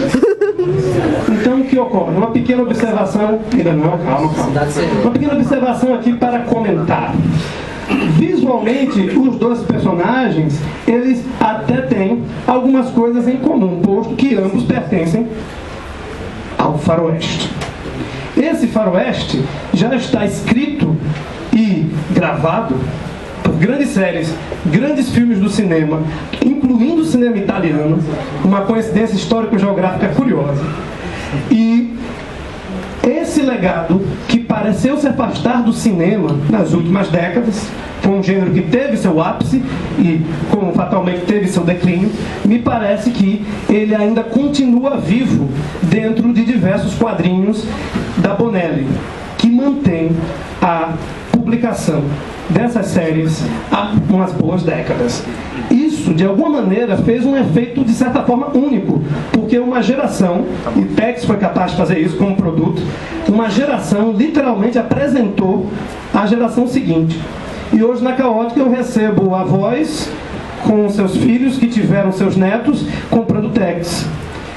Então o que ocorre? Uma pequena observação, ainda não, calma. Uma pequena observação aqui para comentar. Visualmente, os dois personagens, eles até têm algumas coisas em comum, posto que ambos pertencem ao faroeste. Esse faroeste já está escrito e gravado por grandes séries, grandes filmes do cinema, incluindo o cinema italiano, uma coincidência histórico-geográfica curiosa. E esse legado, que pareceu se afastar do cinema nas últimas décadas, foi um gênero que teve seu ápice e, como fatalmente teve seu declínio, me parece que ele ainda continua vivo dentro de diversos quadrinhos da Bonelli, que mantém a publicação dessas séries há umas boas décadas. Isso, de alguma maneira, fez um efeito, de certa forma, único, porque uma geração, e Tex foi capaz de fazer isso como produto, uma geração literalmente apresentou a geração seguinte. E hoje na Caótica eu recebo avós com seus filhos que tiveram seus netos comprando Tex.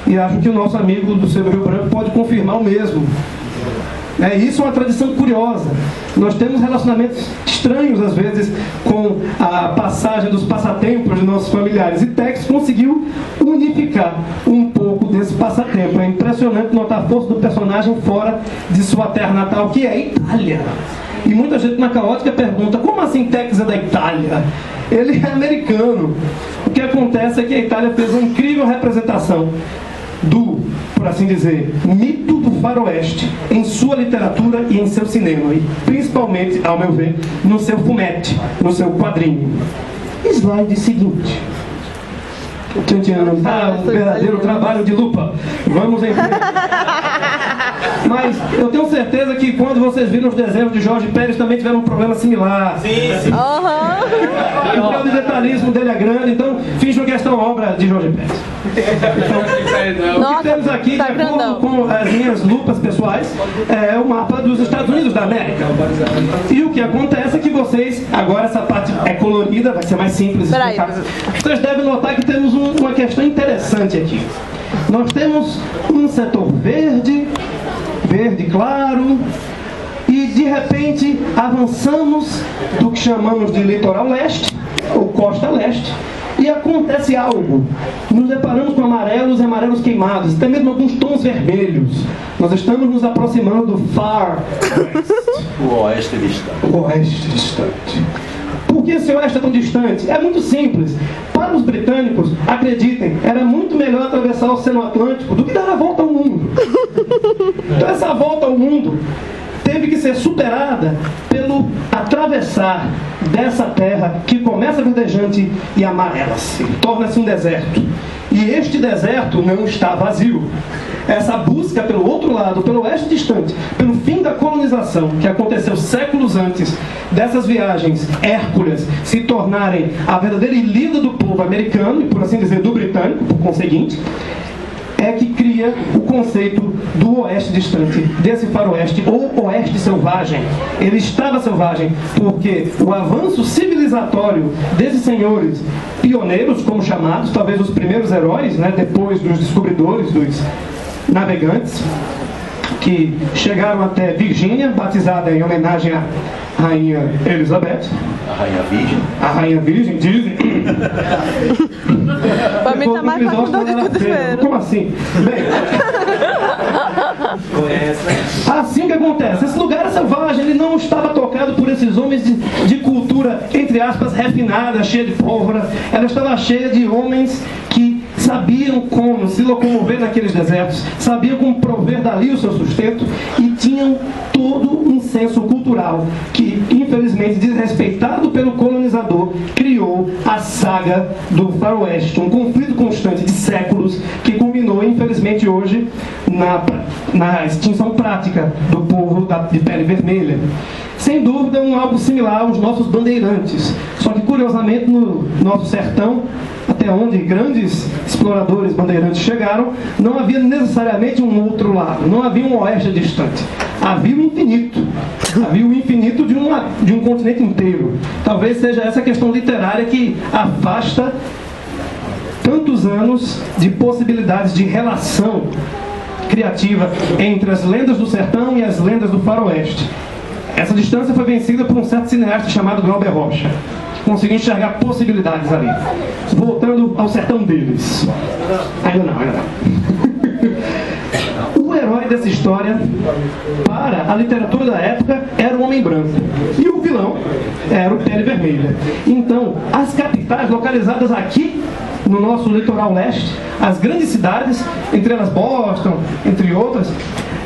E acho que o nosso amigo do Sebo Rio Branco pode confirmar o mesmo. Isso é uma tradição curiosa. Nós temos relacionamentos estranhos, às vezes, com a passagem dos passatempos de nossos familiares. E Tex conseguiu unificar um pouco desse passatempo. É impressionante notar a força do personagem fora de sua terra natal, que é a Itália. E muita gente na Caótica pergunta, como assim Tex é da Itália? Ele é americano. O que acontece é que a Itália fez uma incrível representação do, por assim dizer, mito do faroeste em sua literatura e em seu cinema, e principalmente, ao meu ver, no seu fumete, no seu quadrinho. Slide seguinte. Um verdadeiro trabalho de lupa. Vamos em frente. Mas eu tenho certeza que quando vocês viram os desenhos de Jorge Pérez também tiveram um problema similar. Sim. O grau de detalhismo dele é grande, então finjam que esta é uma obra de Jorge Pérez. Então, o que temos aqui, de acordo com as minhas lupas pessoais, é o mapa dos Estados Unidos da América. E o que acontece é que vocês, agora essa parte é colorida, vai ser mais simples de explicar. Vocês devem notar que temos uma questão interessante aqui. Nós temos um setor verde claro, e de repente avançamos do que chamamos de litoral leste, ou costa leste, e acontece algo. Nos deparamos com amarelos e amarelos queimados, até mesmo alguns tons vermelhos. Nós estamos nos aproximando do Far West. O oeste distante. O oeste distante. Por que esse oeste é tão distante? É muito simples. Para os britânicos, acreditem, era muito melhor atravessar o Oceano Atlântico do que dar a volta ao mundo. Então essa volta ao mundo teve que ser superada pelo atravessar dessa terra que começa verdejante e amarela-se, torna-se um deserto. E este deserto não está vazio. Essa busca pelo outro lado, pelo oeste distante, pelo fim da colonização, que aconteceu séculos antes dessas viagens hércules se tornarem a verdadeira ilha do povo americano, e por assim dizer, do britânico, por conseguinte, é que cria o conceito do oeste distante, desse faroeste, ou oeste selvagem. Ele estava selvagem porque o avanço civilizatório desses senhores pioneiros, como chamados, talvez os primeiros heróis, depois dos descobridores, dos navegantes, que chegaram até Virgínia, batizada em homenagem à Rainha Elizabeth. A Rainha Virgem. A Rainha Virgem, dizem. Pra mim tá mais pra do que o desespero. Como assim? Bem, assim que acontece. Esse lugar é selvagem, ele não estava tocado por esses homens de cultura, entre aspas, refinada, cheia de pólvora. Ela estava cheia de homens que sabiam como se locomover naqueles desertos, sabiam como prover dali o seu sustento e tinham todo um senso cultural que, infelizmente, desrespeitado pelo colonizador, criou a saga do faroeste, um conflito constante de séculos que culminou, infelizmente, hoje na extinção prática do povo de pele vermelha. Sem dúvida, algo similar aos nossos bandeirantes, só que, curiosamente, no nosso sertão, até onde grandes exploradores bandeirantes chegaram, não havia necessariamente um outro lado, não havia um oeste distante. Havia o infinito. Havia o infinito de um continente inteiro. Talvez seja essa questão literária que afasta tantos anos de possibilidades de relação criativa entre as lendas do sertão e as lendas do faroeste. Essa distância foi vencida por um certo cineasta chamado Glauber Rocha, que conseguiu enxergar possibilidades ali. Voltando ao sertão deles. Ainda não. O herói dessa história, para a literatura da época, era o homem branco. E o vilão era o pele vermelha. Então, as capitais localizadas aqui no nosso litoral leste, as grandes cidades, entre elas Boston, entre outras,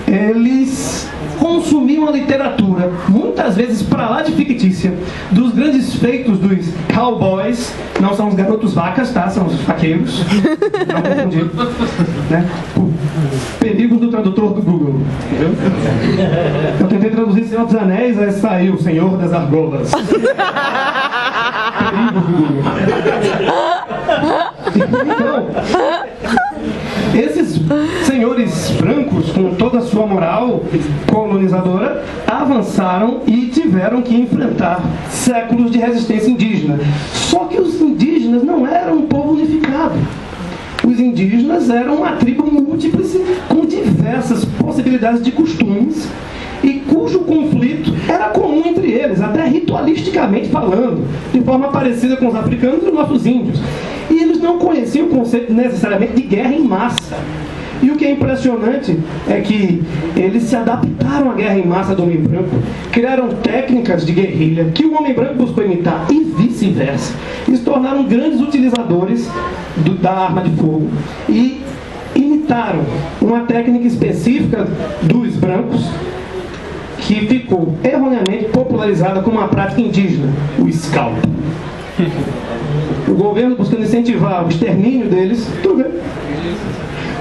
eles consumiam a literatura, muitas vezes para lá de fictícia, dos grandes feitos dos cowboys. Não são os garotos vacas, tá? São os vaqueiros. Não confundir. Perigos do tradutor do Google. Entendeu? Eu tentei traduzir Senhor dos Anéis, aí saiu Senhor das Argolas. Então, esses senhores brancos, com toda a sua moral colonizadora, avançaram e tiveram que enfrentar séculos de resistência indígena. Só que os indígenas não eram um povo unificado. Os indígenas eram uma tribo múltipla, com diversas possibilidades de costumes, e cujo conflito era comum entre eles, até ritualisticamente falando, de forma parecida com os africanos e os nossos índios. E eles não conheciam o conceito necessariamente de guerra em massa. E o que é impressionante é que eles se adaptaram à guerra em massa do homem branco, criaram técnicas de guerrilha que o homem branco buscou imitar e vice-versa. E se tornaram grandes utilizadores da arma de fogo e imitaram uma técnica específica dos brancos que ficou erroneamente popularizada como uma prática indígena, o scalp. O governo buscando incentivar o extermínio deles, tudo bem?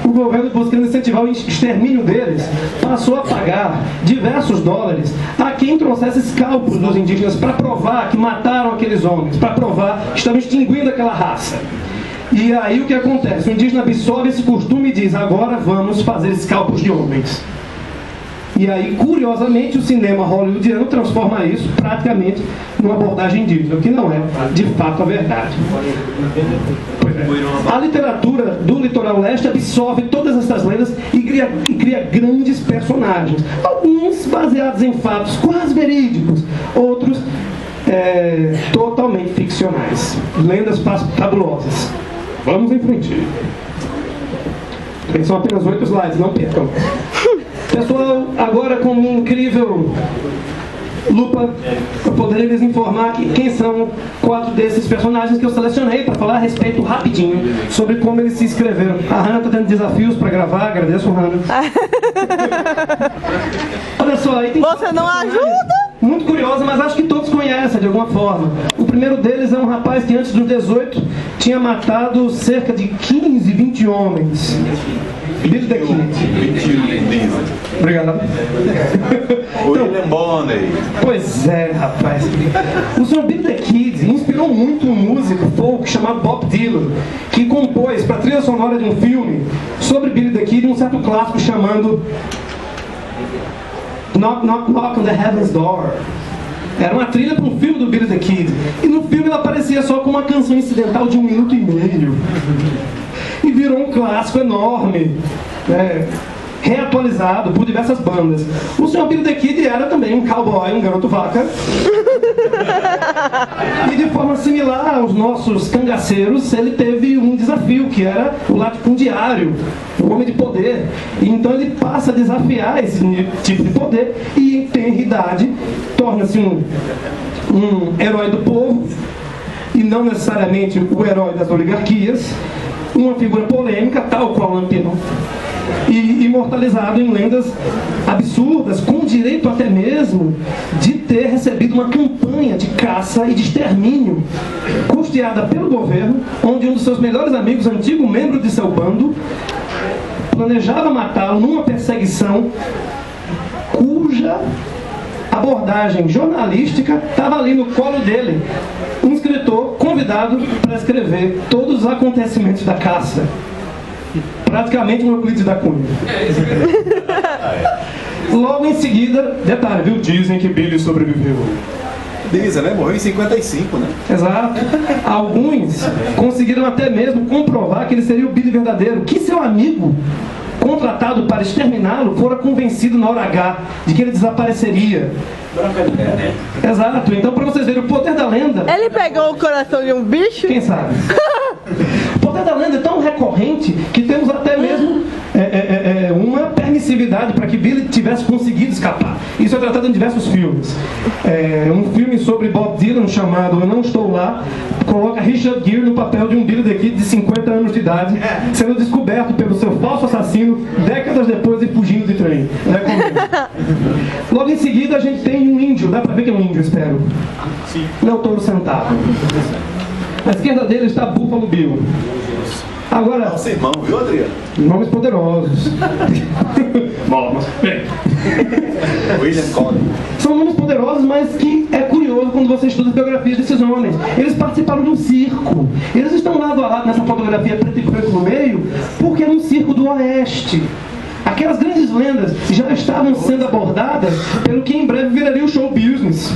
O governo buscando incentivar o extermínio deles, passou a pagar diversos dólares a quem trouxesse escalpos dos indígenas para provar que mataram aqueles homens, para provar que estavam extinguindo aquela raça. E aí o que acontece? O indígena absorve esse costume e diz: agora vamos fazer escalpos de homens. E aí, curiosamente, o cinema hollywoodiano transforma isso praticamente numa abordagem indígena, o que não é, de fato, a verdade. A literatura do litoral leste absorve todas essas lendas e cria grandes personagens. Alguns baseados em fatos quase verídicos, outros totalmente ficcionais. Lendas fabulosas. Vamos em frente. São apenas 8 slides, não percam. Pessoal, agora com minha incrível lupa, eu poderia lhes informar quem são 4 desses personagens que eu selecionei para falar a respeito rapidinho sobre como eles se inscreveram. A Hannah está tendo desafios para gravar, agradeço, Hannah. Olha só, aí tem... Você não ajuda? Muito curiosa, mas acho que todos conhecem de alguma forma. O primeiro deles é um rapaz que antes dos 18 tinha matado cerca de 15, 20 homens. Billy the Kid. Obrigado. William Bonney. Pois é, rapaz. O Sr. Billy the Kid inspirou muito um músico folk chamado Bob Dylan, que compôs para a trilha sonora de um filme sobre Billy the Kid um certo clássico chamando Knock, Knock, Knock on the Heaven's Door. Era uma trilha para um filme do Billy the Kid. E no filme ela aparecia só com uma canção incidental de 1 minuto e meio. E virou um clássico enorme, reatualizado por diversas bandas. O Sr. Billy the Kid era também um cowboy, um garoto vaca. E de forma similar aos nossos cangaceiros, ele teve um desafio, que era o latifundiário, o homem de poder. E então ele passa a desafiar esse tipo de poder e, em tenra idade, torna-se um herói do povo, e não necessariamente o herói das oligarquias, uma figura polêmica, tal qual Lampião, e imortalizado em lendas absurdas, com direito até mesmo de ter recebido uma campanha de caça e de extermínio custeada pelo governo, onde um dos seus melhores amigos, antigo membro de seu bando, planejava matá-lo numa perseguição cuja abordagem jornalística estava ali no colo dele, um escritor convidado para escrever todos os acontecimentos da caça. Praticamente um Euclides da Cunha. Logo em seguida, detalhe, viu? Dizem que Billy sobreviveu. Dizem, né? Morreu em 55, né? Exato. Alguns conseguiram até mesmo comprovar que ele seria o Billy verdadeiro, que seu amigo, contratado para exterminá-lo, fora convencido na hora H de que ele desapareceria. Exato. Então, para vocês verem o poder da lenda... Ele pegou o coração de um bicho? Quem sabe? O poder da lenda é tão recorrente que temos até mesmo uma permissividade para que Billy tivesse conseguido escapar. Isso é tratado em diversos filmes. Um filme sobre Bob Dylan chamado Eu Não Estou Lá coloca Richard Gere no papel de um Billy the Kid de 50 anos de idade, sendo descoberto pelo seu falso assassino décadas depois e fugindo de trem. Logo em seguida a gente tem um índio. Dá pra ver que é um índio, espero. Sim. Não, touro sentado. À esquerda dele está Buffalo Bill. Agora, Nosso irmão, viu, Adriano? nomes poderosos. William Collins. São nomes poderosos, mas que é curioso quando você estuda as biografias desses homens. Eles participaram de um circo. Eles estão lado a lado nessa fotografia preto e branco no meio, porque era um circo do Oeste. Aquelas grandes lendas já estavam sendo abordadas pelo que em breve viraria o show business.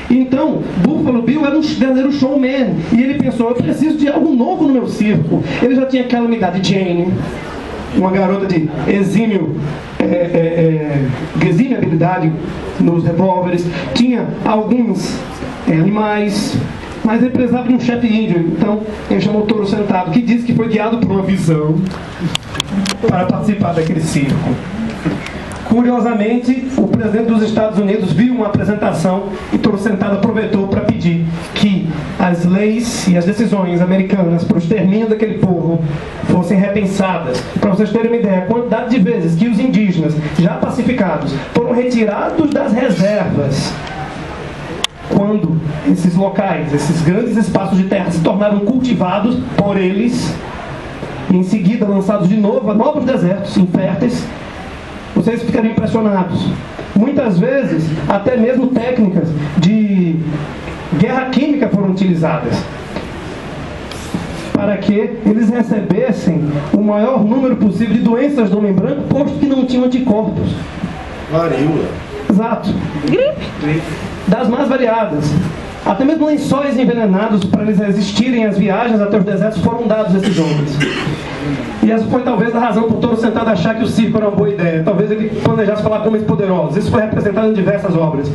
Então, Buffalo Bill era um verdadeiro showman. E ele pensou, eu preciso de algo novo no meu circo. Ele já tinha Calamidade Jane, uma garota de exímia habilidade nos revólveres. Tinha alguns animais, mas ele precisava de um chefe índio. Então, ele chamou o Touro Sentado, que disse que foi guiado por uma visão para participar daquele circo. Curiosamente, o presidente dos Estados Unidos viu uma apresentação e Touro Sentado aproveitou para pedir que as leis e as decisões americanas para o extermínio daquele povo fossem repensadas. Para vocês terem uma ideia, a quantidade de vezes que os indígenas, já pacificados, foram retirados das reservas, quando esses locais, esses grandes espaços de terra se tornaram cultivados por eles, e em seguida lançados de novo a novos desertos inférteis, vocês ficariam impressionados. Muitas vezes, até mesmo técnicas de guerra química foram utilizadas para que eles recebessem o maior número possível de doenças do homem branco, posto que não tinham anticorpos. Varíola. Exato. Gripe. Das mais variadas. Até mesmo lençóis envenenados para eles resistirem às viagens até os desertos foram dados a esses homens. E essa foi talvez a razão por Touro Sentado achar que o circo era uma boa ideia. Talvez ele planejasse falar com homens poderosos. Isso foi representado em diversas obras.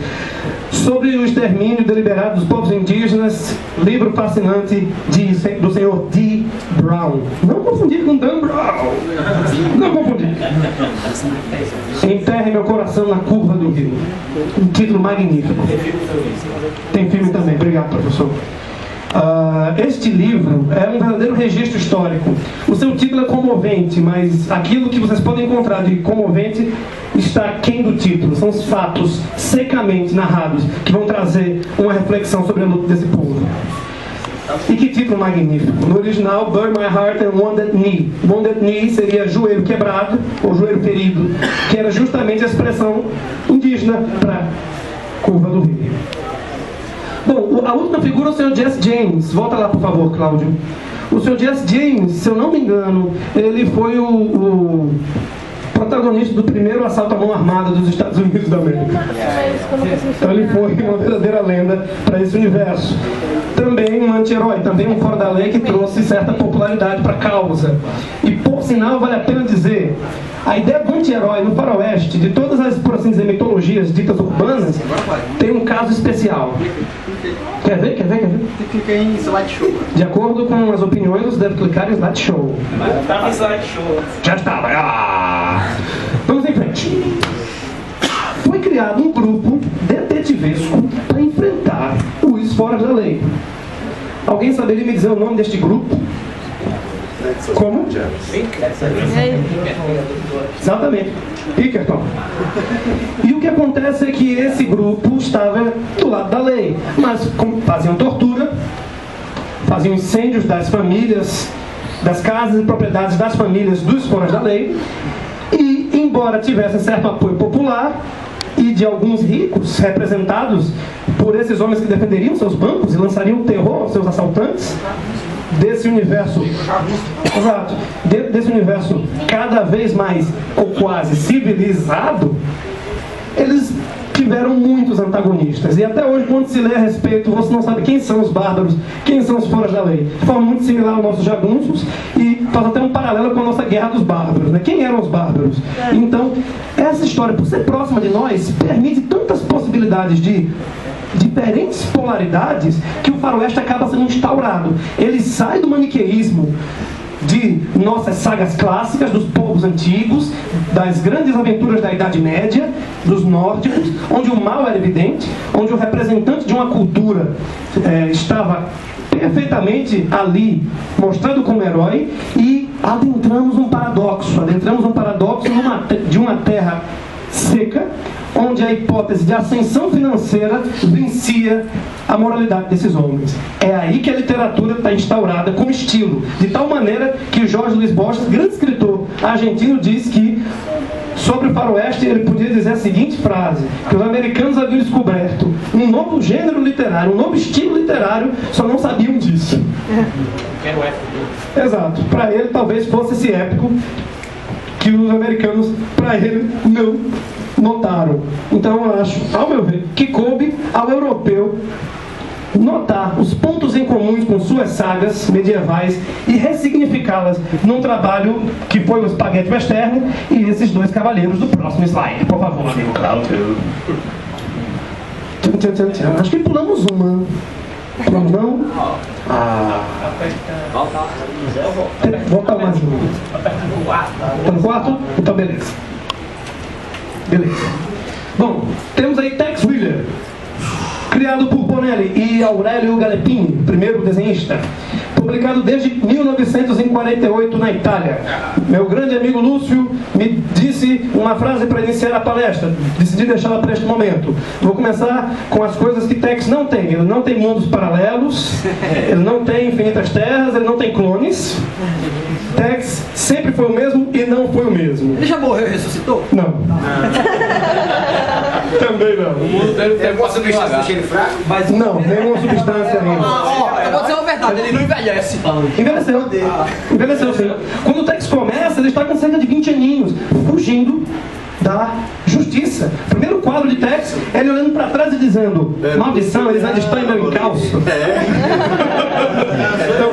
Sobre o extermínio deliberado dos povos indígenas, livro fascinante do senhor D. Brown. Não confundir com Dan Brown. Não confundir. Enterre meu coração na curva do rio. Um título magnífico. Tem filme também. Obrigado, professor. Este livro é um verdadeiro registro histórico. O seu título é comovente, mas aquilo que vocês podem encontrar de comovente está aquém do título. São os fatos secamente narrados que vão trazer uma reflexão sobre a luta desse povo. E que título magnífico. No original, Burn My Heart and Wounded Knee. Wounded Knee seria joelho quebrado ou joelho ferido, que era justamente a expressão indígena para curva do rio. Bom, a última figura é o Sr. Jesse James. Volta lá, por favor, Cláudio. O Sr. Jesse James, se eu não me engano, ele foi o protagonista do primeiro assalto à mão armada dos Estados Unidos da América. Então ele foi uma verdadeira lenda para esse universo. Também um anti-herói, também um fora da lei que trouxe certa popularidade para a causa. E por sinal, vale a pena dizer, a ideia do anti-herói no faroeste, de todas as, por assim dizer, mitologias ditas urbanas, tem um caso especial. Quer ver? Clica em slideshow. De acordo com as opiniões, você deve clicar em slideshow. Tá no slideshow. Já estava. Vamos em frente. Foi criado um grupo detetivesco para enfrentar os fora da lei. Alguém saberia me dizer o nome deste grupo? Como? Exatamente. Pinkerton. E o que acontece é que esse grupo estava do lado da lei, mas faziam tortura, faziam incêndios das famílias, das casas e propriedades das famílias dos fora da lei, e embora tivessem certo apoio popular e de alguns ricos representados por esses homens que defenderiam seus bancos e lançariam terror aos seus assaltantes, desse universo, exato, dentro desse universo cada vez mais ou quase civilizado, eles tiveram muitos antagonistas. E até hoje, quando se lê a respeito, você não sabe quem são os bárbaros, quem são os fora da lei. De forma muito similar aos nossos jagunços, e faz até um paralelo com a nossa guerra dos bárbaros, né? Quem eram os bárbaros? Então, essa história, por ser próxima de nós, permite tantas possibilidades de diferentes polaridades que o faroeste acaba sendo instaurado. Ele sai do maniqueísmo de nossas sagas clássicas, dos povos antigos, das grandes aventuras da Idade Média, dos nórdicos, onde o mal era evidente, onde o representante de uma cultura estava perfeitamente ali, mostrando como herói, e adentramos um paradoxo de uma terra seca, onde a hipótese de ascensão financeira vencia a moralidade desses homens. É aí que a literatura está instaurada como estilo, de tal maneira que Jorge Luis Borges, grande escritor argentino, diz que sobre o faroeste ele podia dizer a seguinte frase, que os americanos haviam descoberto um novo gênero literário, um novo estilo literário, só não sabiam disso. Quero épico. Exato. Para ele talvez fosse esse épico que os americanos, para ele, não notaram. Então eu acho, ao meu ver, que coube ao europeu notar os pontos em comuns com suas sagas medievais e ressignificá-las num trabalho que foi o Spaghetti Western e esses dois cavaleiros do próximo slide. Por favor, amigo Cláudio. Acho que pulamos uma. Pulamos não? Volta mais uma. Tá no quarto? Então beleza. Beleza. Bom, temos aí Tex Willer, criado por Bonelli e Aurelio Galepini, primeiro desenhista, publicado desde 1948 na Itália. Meu grande amigo Lúcio me disse uma frase para iniciar a palestra, decidi deixá-la para este momento. Vou começar com as coisas que Tex não tem. Ele não tem mundos paralelos, ele não tem infinitas terras, ele não tem clones. Tex sempre foi o mesmo e não foi o mesmo. Ele já morreu e ressuscitou? Não. Também não. O mundo dele tem uma substância deixa ele fraco? Mas não, nenhuma substância ainda. Eu vou dizer uma verdade, ele não envelhece. Envelheceu. Envelheceu, sim. Quando o Tex começa, ele está com cerca de 20 aninhos, fugindo da justiça. O primeiro quadro de Tex, ele olhando para trás e dizendo: maldição, eles ainda estão em meu encalço. Então,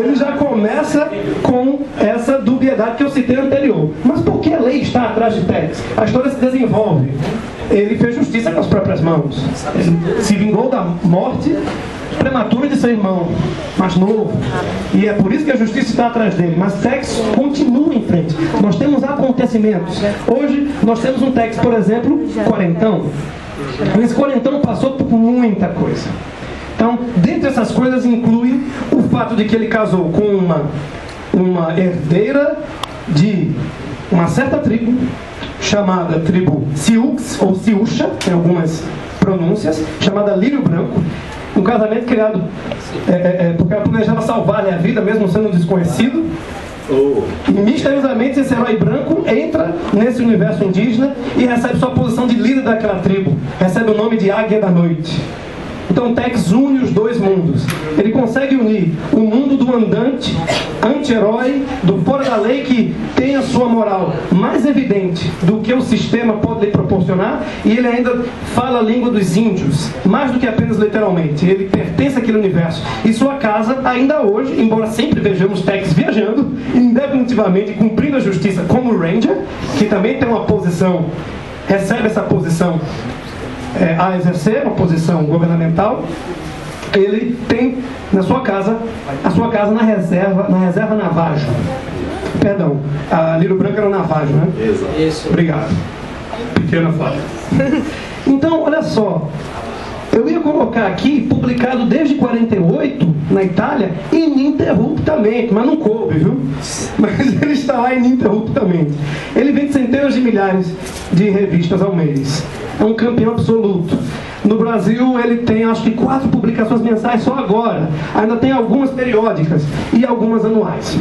ele já começa com essa dubiedade que eu citei anterior. Mas por que a lei está atrás de Tex? A história se desenvolve. Ele fez justiça com as próprias mãos. Ele se vingou da morte prematura de seu irmão mais novo. E é por isso que a justiça está atrás dele. Mas Tex continua em frente. Nós temos acontecimentos. Hoje nós temos um Tex, por exemplo, quarentão. Esse quarentão passou por muita coisa. Então, dentre essas coisas inclui o fato de que ele casou com uma herdeira de uma certa tribo, chamada tribo Sioux, ou Siúcha, tem algumas pronúncias, chamada Lírio Branco. Um casamento criado porque ela planejava salvar-lhe a vida, mesmo sendo um desconhecido. E misteriosamente esse herói branco entra nesse universo indígena e recebe sua posição de líder daquela tribo. Recebe o nome de Águia da Noite. Então Tex une os dois mundos. Ele consegue unir o mundo do andante, anti-herói, do fora da lei, que tem a sua moral mais evidente do que o sistema pode lhe proporcionar, e ele ainda fala a língua dos índios, mais do que apenas literalmente. Ele pertence àquele universo. E sua casa, ainda hoje, embora sempre vejamos Tex viajando, indefinitivamente cumprindo a justiça como Ranger, que também tem uma posição, recebe essa posição a exercer, uma posição governamental, ele tem na sua casa, a sua casa na reserva Navajo. Perdão, a Lírio Branco era o Navajo, né? Isso. Obrigado. Pequena falha. Então, olha só, eu ia colocar aqui, publicado desde 48 na Itália, ininterruptamente, mas não coube, viu? Mas ele está lá ininterruptamente. Ele vende centenas de milhares de revistas ao mês. É um campeão absoluto. No Brasil ele tem acho que 4 publicações mensais só agora. Ainda tem algumas periódicas e algumas anuais.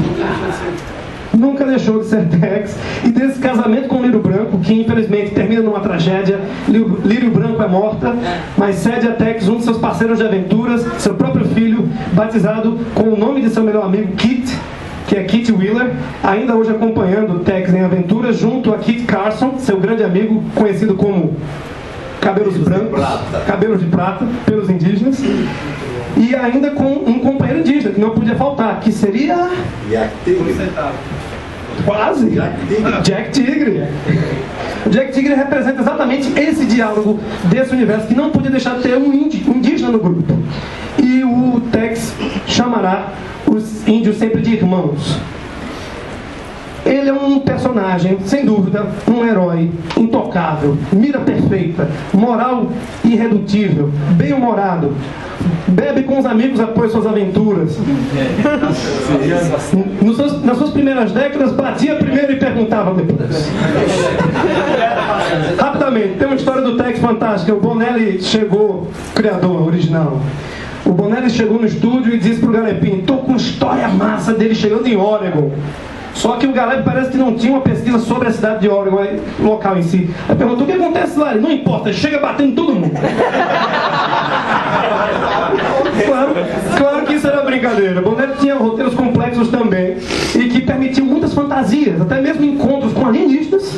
Nunca deixou de ser Tex. E desse casamento com Lírio Branco, que infelizmente termina numa tragédia, Lírio Branco é morta, mas cede a Tex um de seus parceiros de aventuras, seu próprio filho, batizado com o nome de seu melhor amigo, Kit, que é Kit Wheeler, ainda hoje acompanhando Tex em aventuras, junto a Kit Carson, seu grande amigo, conhecido como Cabelos Brancos, Cabelos de Prata, pelos indígenas, e ainda com um companheiro indígena, que não podia faltar, que seria... Quase! Jack Tigre! O Jack Tigre representa exatamente esse diálogo desse universo, que não podia deixar de ter um indígena no grupo. E o Tex chamará os índios sempre de irmãos. Ele é um personagem, sem dúvida, um herói intocável, mira perfeita, moral irredutível, bem-humorado, bebe com os amigos após suas aventuras. Nas suas primeiras décadas, batia primeiro e perguntava depois. Rapidamente, tem uma história do Tex fantástica. O Bonelli chegou, criador original. O Bonelli chegou no estúdio e disse pro Galepin: tô com história massa dele chegando em Oregon. Só que o Galep parece que não tinha uma pesquisa sobre a cidade de Oregon, o local em si. Aí perguntou: o que acontece lá? Ele: não importa, chega batendo todo mundo. Claro que isso era brincadeira. Bonelli tinha roteiros complexos também e que permitiam muitas fantasias, até mesmo encontros com alienistas,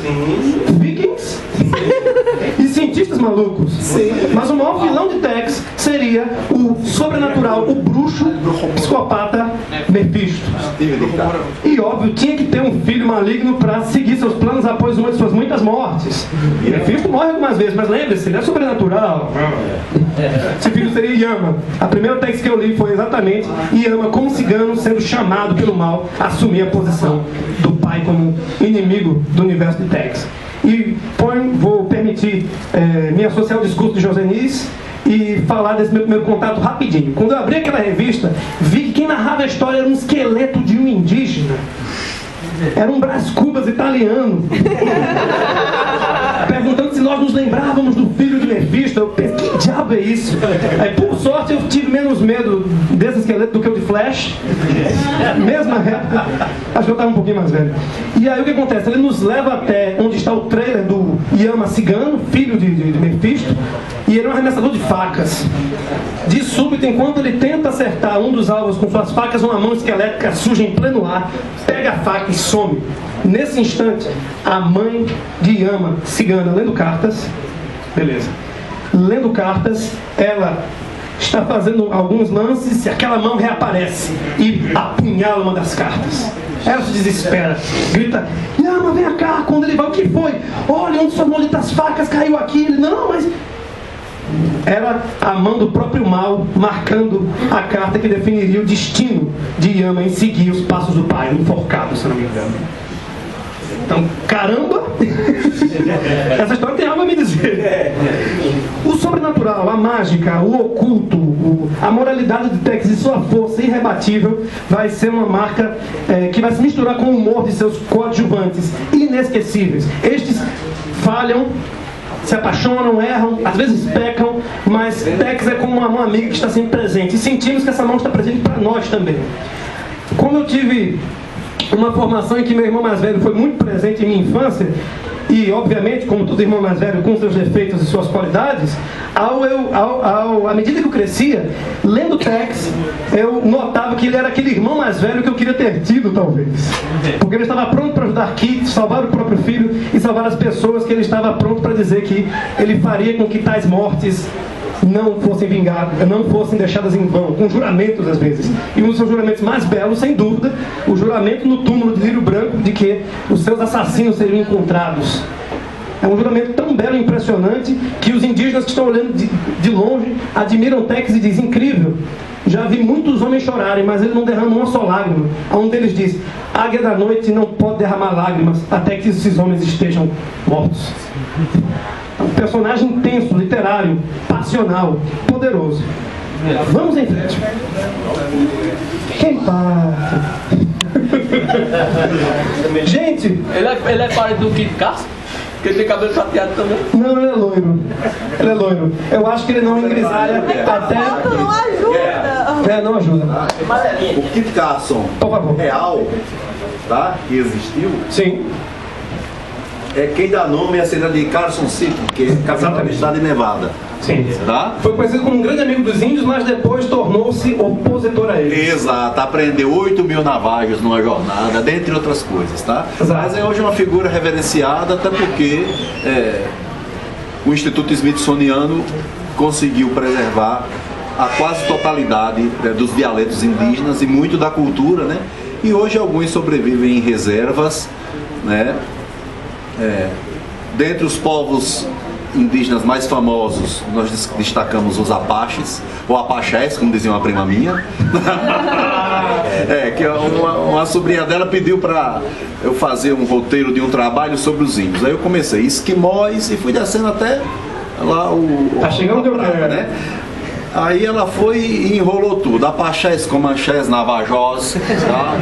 vikings e cientistas malucos. Mas o maior vilão de Tex seria o sobrenatural, o bruxo, psicopata Mephisto. E óbvio, tinha que ter um filho maligno para seguir seus planos após uma de suas muitas mortes. E Mephisto morre algumas vezes, mas lembre-se, ele é sobrenatural. Esse filho seria Yama. A primeira Tex que eu li foi exatamente Yama como cigano sendo chamado pelo mal a assumir a posição do pai como inimigo do universo de Tex. E vou permitir me associar ao discurso de Josenis e falar desse meu primeiro contato rapidinho. Quando eu abri aquela revista, vi que quem narrava a história era um esqueleto de um indígena. Era um Brás Cubas italiano. Perguntando se nós nos lembrávamos do filho de Mephisto. Eu pensei: que diabo é isso? Aí, por sorte, eu tive menos medo desse esqueleto do que o de Flash. Mesma época. Acho que eu estava um pouquinho mais velho. E aí o que acontece? Ele nos leva até onde está o trailer do Yama cigano, filho de Mephisto. E ele é um arremessador de facas. De súbito, enquanto ele tenta acertar um dos alvos com suas facas, uma mão esquelética surge em pleno ar, pega a faca e some. Nesse instante, a mãe de Yama, cigana, lendo cartas, beleza, lendo cartas, ela está fazendo alguns lances e aquela mão reaparece e apunhala uma das cartas. Ela se desespera, grita: Yama, vem cá. Quando ele vai: o que foi? Olha, onde suas malditas facas caiu aqui. Ele: não, mas... Era a mão do próprio mal marcando a carta que definiria o destino de Yama em seguir os passos do pai, enforcado, se não me engano. Então, caramba! Essa história tem algo a me dizer. O sobrenatural, a mágica, o oculto, a moralidade de Tex e sua força irrebatível vai ser uma marca que vai se misturar com o humor de seus coadjuvantes inesquecíveis. Estes falham, se apaixonam, erram, às vezes pecam, mas Tex é como uma mão amiga que está sempre presente. E sentimos que essa mão está presente para nós também. Como eu tive uma formação em que meu irmão mais velho foi muito presente em minha infância, e obviamente, como todo irmão mais velho, com seus defeitos e suas qualidades, à medida que eu crescia, lendo Tex, eu notava que ele era aquele irmão mais velho que eu queria ter tido, talvez. Porque ele estava pronto para ajudar Kit, salvar o próprio filho e salvar as pessoas que ele estava pronto para dizer que ele faria com que tais mortes não fossem vingadas, não fossem deixadas em vão, com juramentos às vezes. E um dos seus juramentos mais belos, sem dúvida, o juramento no túmulo de Lírio Branco de que os seus assassinos seriam encontrados. É um juramento tão belo e impressionante que os indígenas que estão olhando de longe admiram Tex e dizem: incrível, já vi muitos homens chorarem, mas ele não derrama uma só lágrima. Um deles diz: águia da noite não pode derramar lágrimas até que esses homens estejam mortos. Um personagem intenso, literário, passional, poderoso. Vamos em frente. Quem passa? Gente! Ele é parente do Kit Kat? Porque ele tem cabelo chateado também. Não, ele é loiro. Ele é loiro. Eu acho que ele não é grisalha até... Não ajuda. Não ajuda. O Kit Carson real, tá? Que existiu. Sim. É quem dá nome à cidade de Carson City, que é capital do estado de Nevada. Sim. Tá? Foi conhecido como um grande amigo dos índios, mas depois tornou-se opositor a eles. Exato, aprendeu 8.000 navalhas numa jornada, dentre outras coisas, tá? Exato. Mas é hoje uma figura reverenciada, até porque o Instituto Smithsoniano conseguiu preservar a quase totalidade dos dialetos indígenas e muito da cultura, né? E hoje alguns sobrevivem em reservas, né? Dentre os povos indígenas mais famosos, nós destacamos os Apaches, ou Apachés, como dizia uma prima minha. Que uma sobrinha dela pediu para eu fazer um roteiro de um trabalho sobre os índios. Aí eu comecei esquimós e fui descendo até lá Tá chegando o praia, né? Aí ela foi e enrolou tudo. Apaxés, Comanchés, Navajós, tá?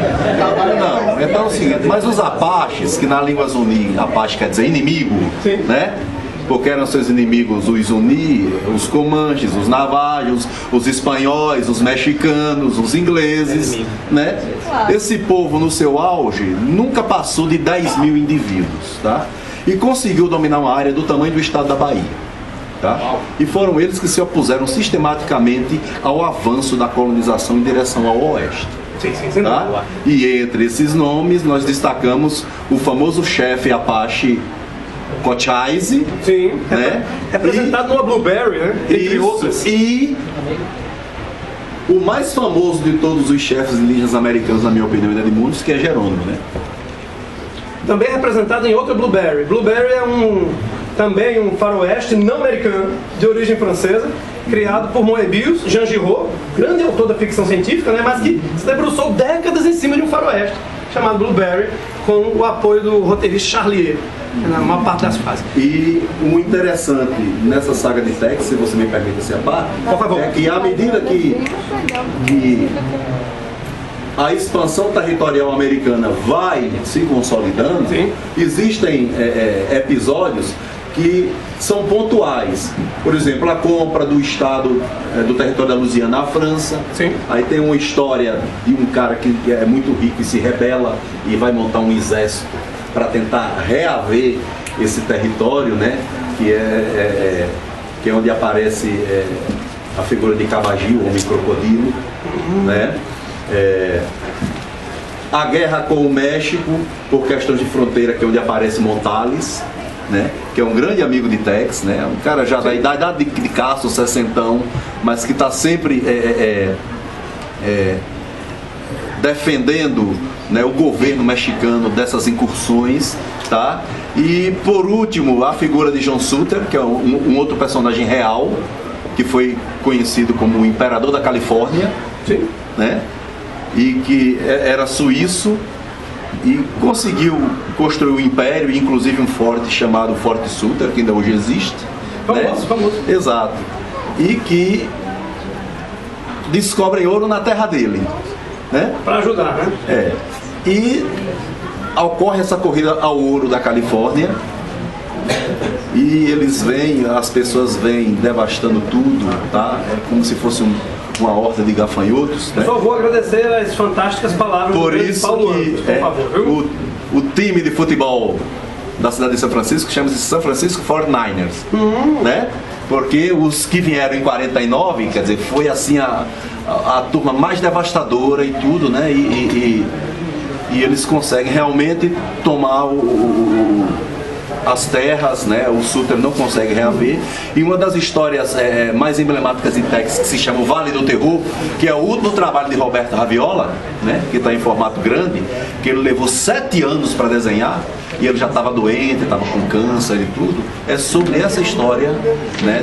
Não, então é o seguinte, mas os Apaches, que na língua Zuni, Apache quer dizer inimigo, né? Porque eram seus inimigos os Zuni, os Comanches, os Navajos, os espanhóis, os mexicanos, os ingleses, né? Esse povo no seu auge nunca passou de 10 mil indivíduos, tá? E conseguiu dominar uma área do tamanho do estado da Bahia. Tá? E foram eles que se opuseram sistematicamente ao avanço da colonização em direção ao oeste. Tá? E entre esses nomes nós destacamos o famoso chefe Apache Cochise, né? Representado numa Blueberry, né? Entre outros. E o mais famoso de todos os chefes indígenas americanos, na minha opinião, e de muitos, que é Jerônimo, né? Também representado em outra Blueberry. Blueberry é também um faroeste não americano, de origem francesa, criado por Moebius Jean Giraud, grande autor da ficção científica, né, mas que se debruçou décadas em cima de um faroeste, chamado Blueberry, com o apoio do roteirista Charlier, na maior parte das fases. E o interessante nessa saga de Tex, se você me permite essa parte, por favor, é que à medida que a expansão territorial americana vai se consolidando, existem episódios que são pontuais. Por exemplo, a compra do estado do território da Louisiana à França. Aí tem uma história de um cara que é muito rico e se rebela e vai montar um exército para tentar reaver esse território, né? Que é onde aparece a figura de Cabagil, o homem crocodilo, né? A guerra com o México por questões de fronteira, que é onde aparece Montales, né? Que é um grande amigo de Tex, né? Um cara já da idade de Castro, 60, mas que está sempre defendendo, né, o governo mexicano dessas incursões, tá? E por último, a figura de John Sutter, que é um outro personagem real, que foi conhecido como o Imperador da Califórnia, né? E que era suíço e conseguiu construir um império, inclusive um forte chamado Forte Sutter, que ainda hoje existe. Famoso. Exato. E que descobrem ouro na terra dele, né? Para ajudar, né? E ocorre essa corrida ao ouro da Califórnia e eles vêm, as pessoas vêm devastando tudo, tá? É como se fosse uma horda de gafanhotos, né? Eu só vou agradecer as fantásticas palavras por do isso Paulo que Antes, por favor, viu? o time de futebol da cidade de São Francisco chama-se São Francisco 49ers, né? Porque os que vieram em 49, quer dizer, foi assim a turma mais devastadora e tudo, né? E eles conseguem realmente tomar as terras, né? O Sutter não consegue reaver. E uma das histórias mais emblemáticas de Tex, que se chama o Vale do Terror, que é o último trabalho de Roberto Raviola, né? Que está em formato grande, que ele levou 7 anos para desenhar e ele já estava doente, estava com câncer e tudo. É sobre essa história, né?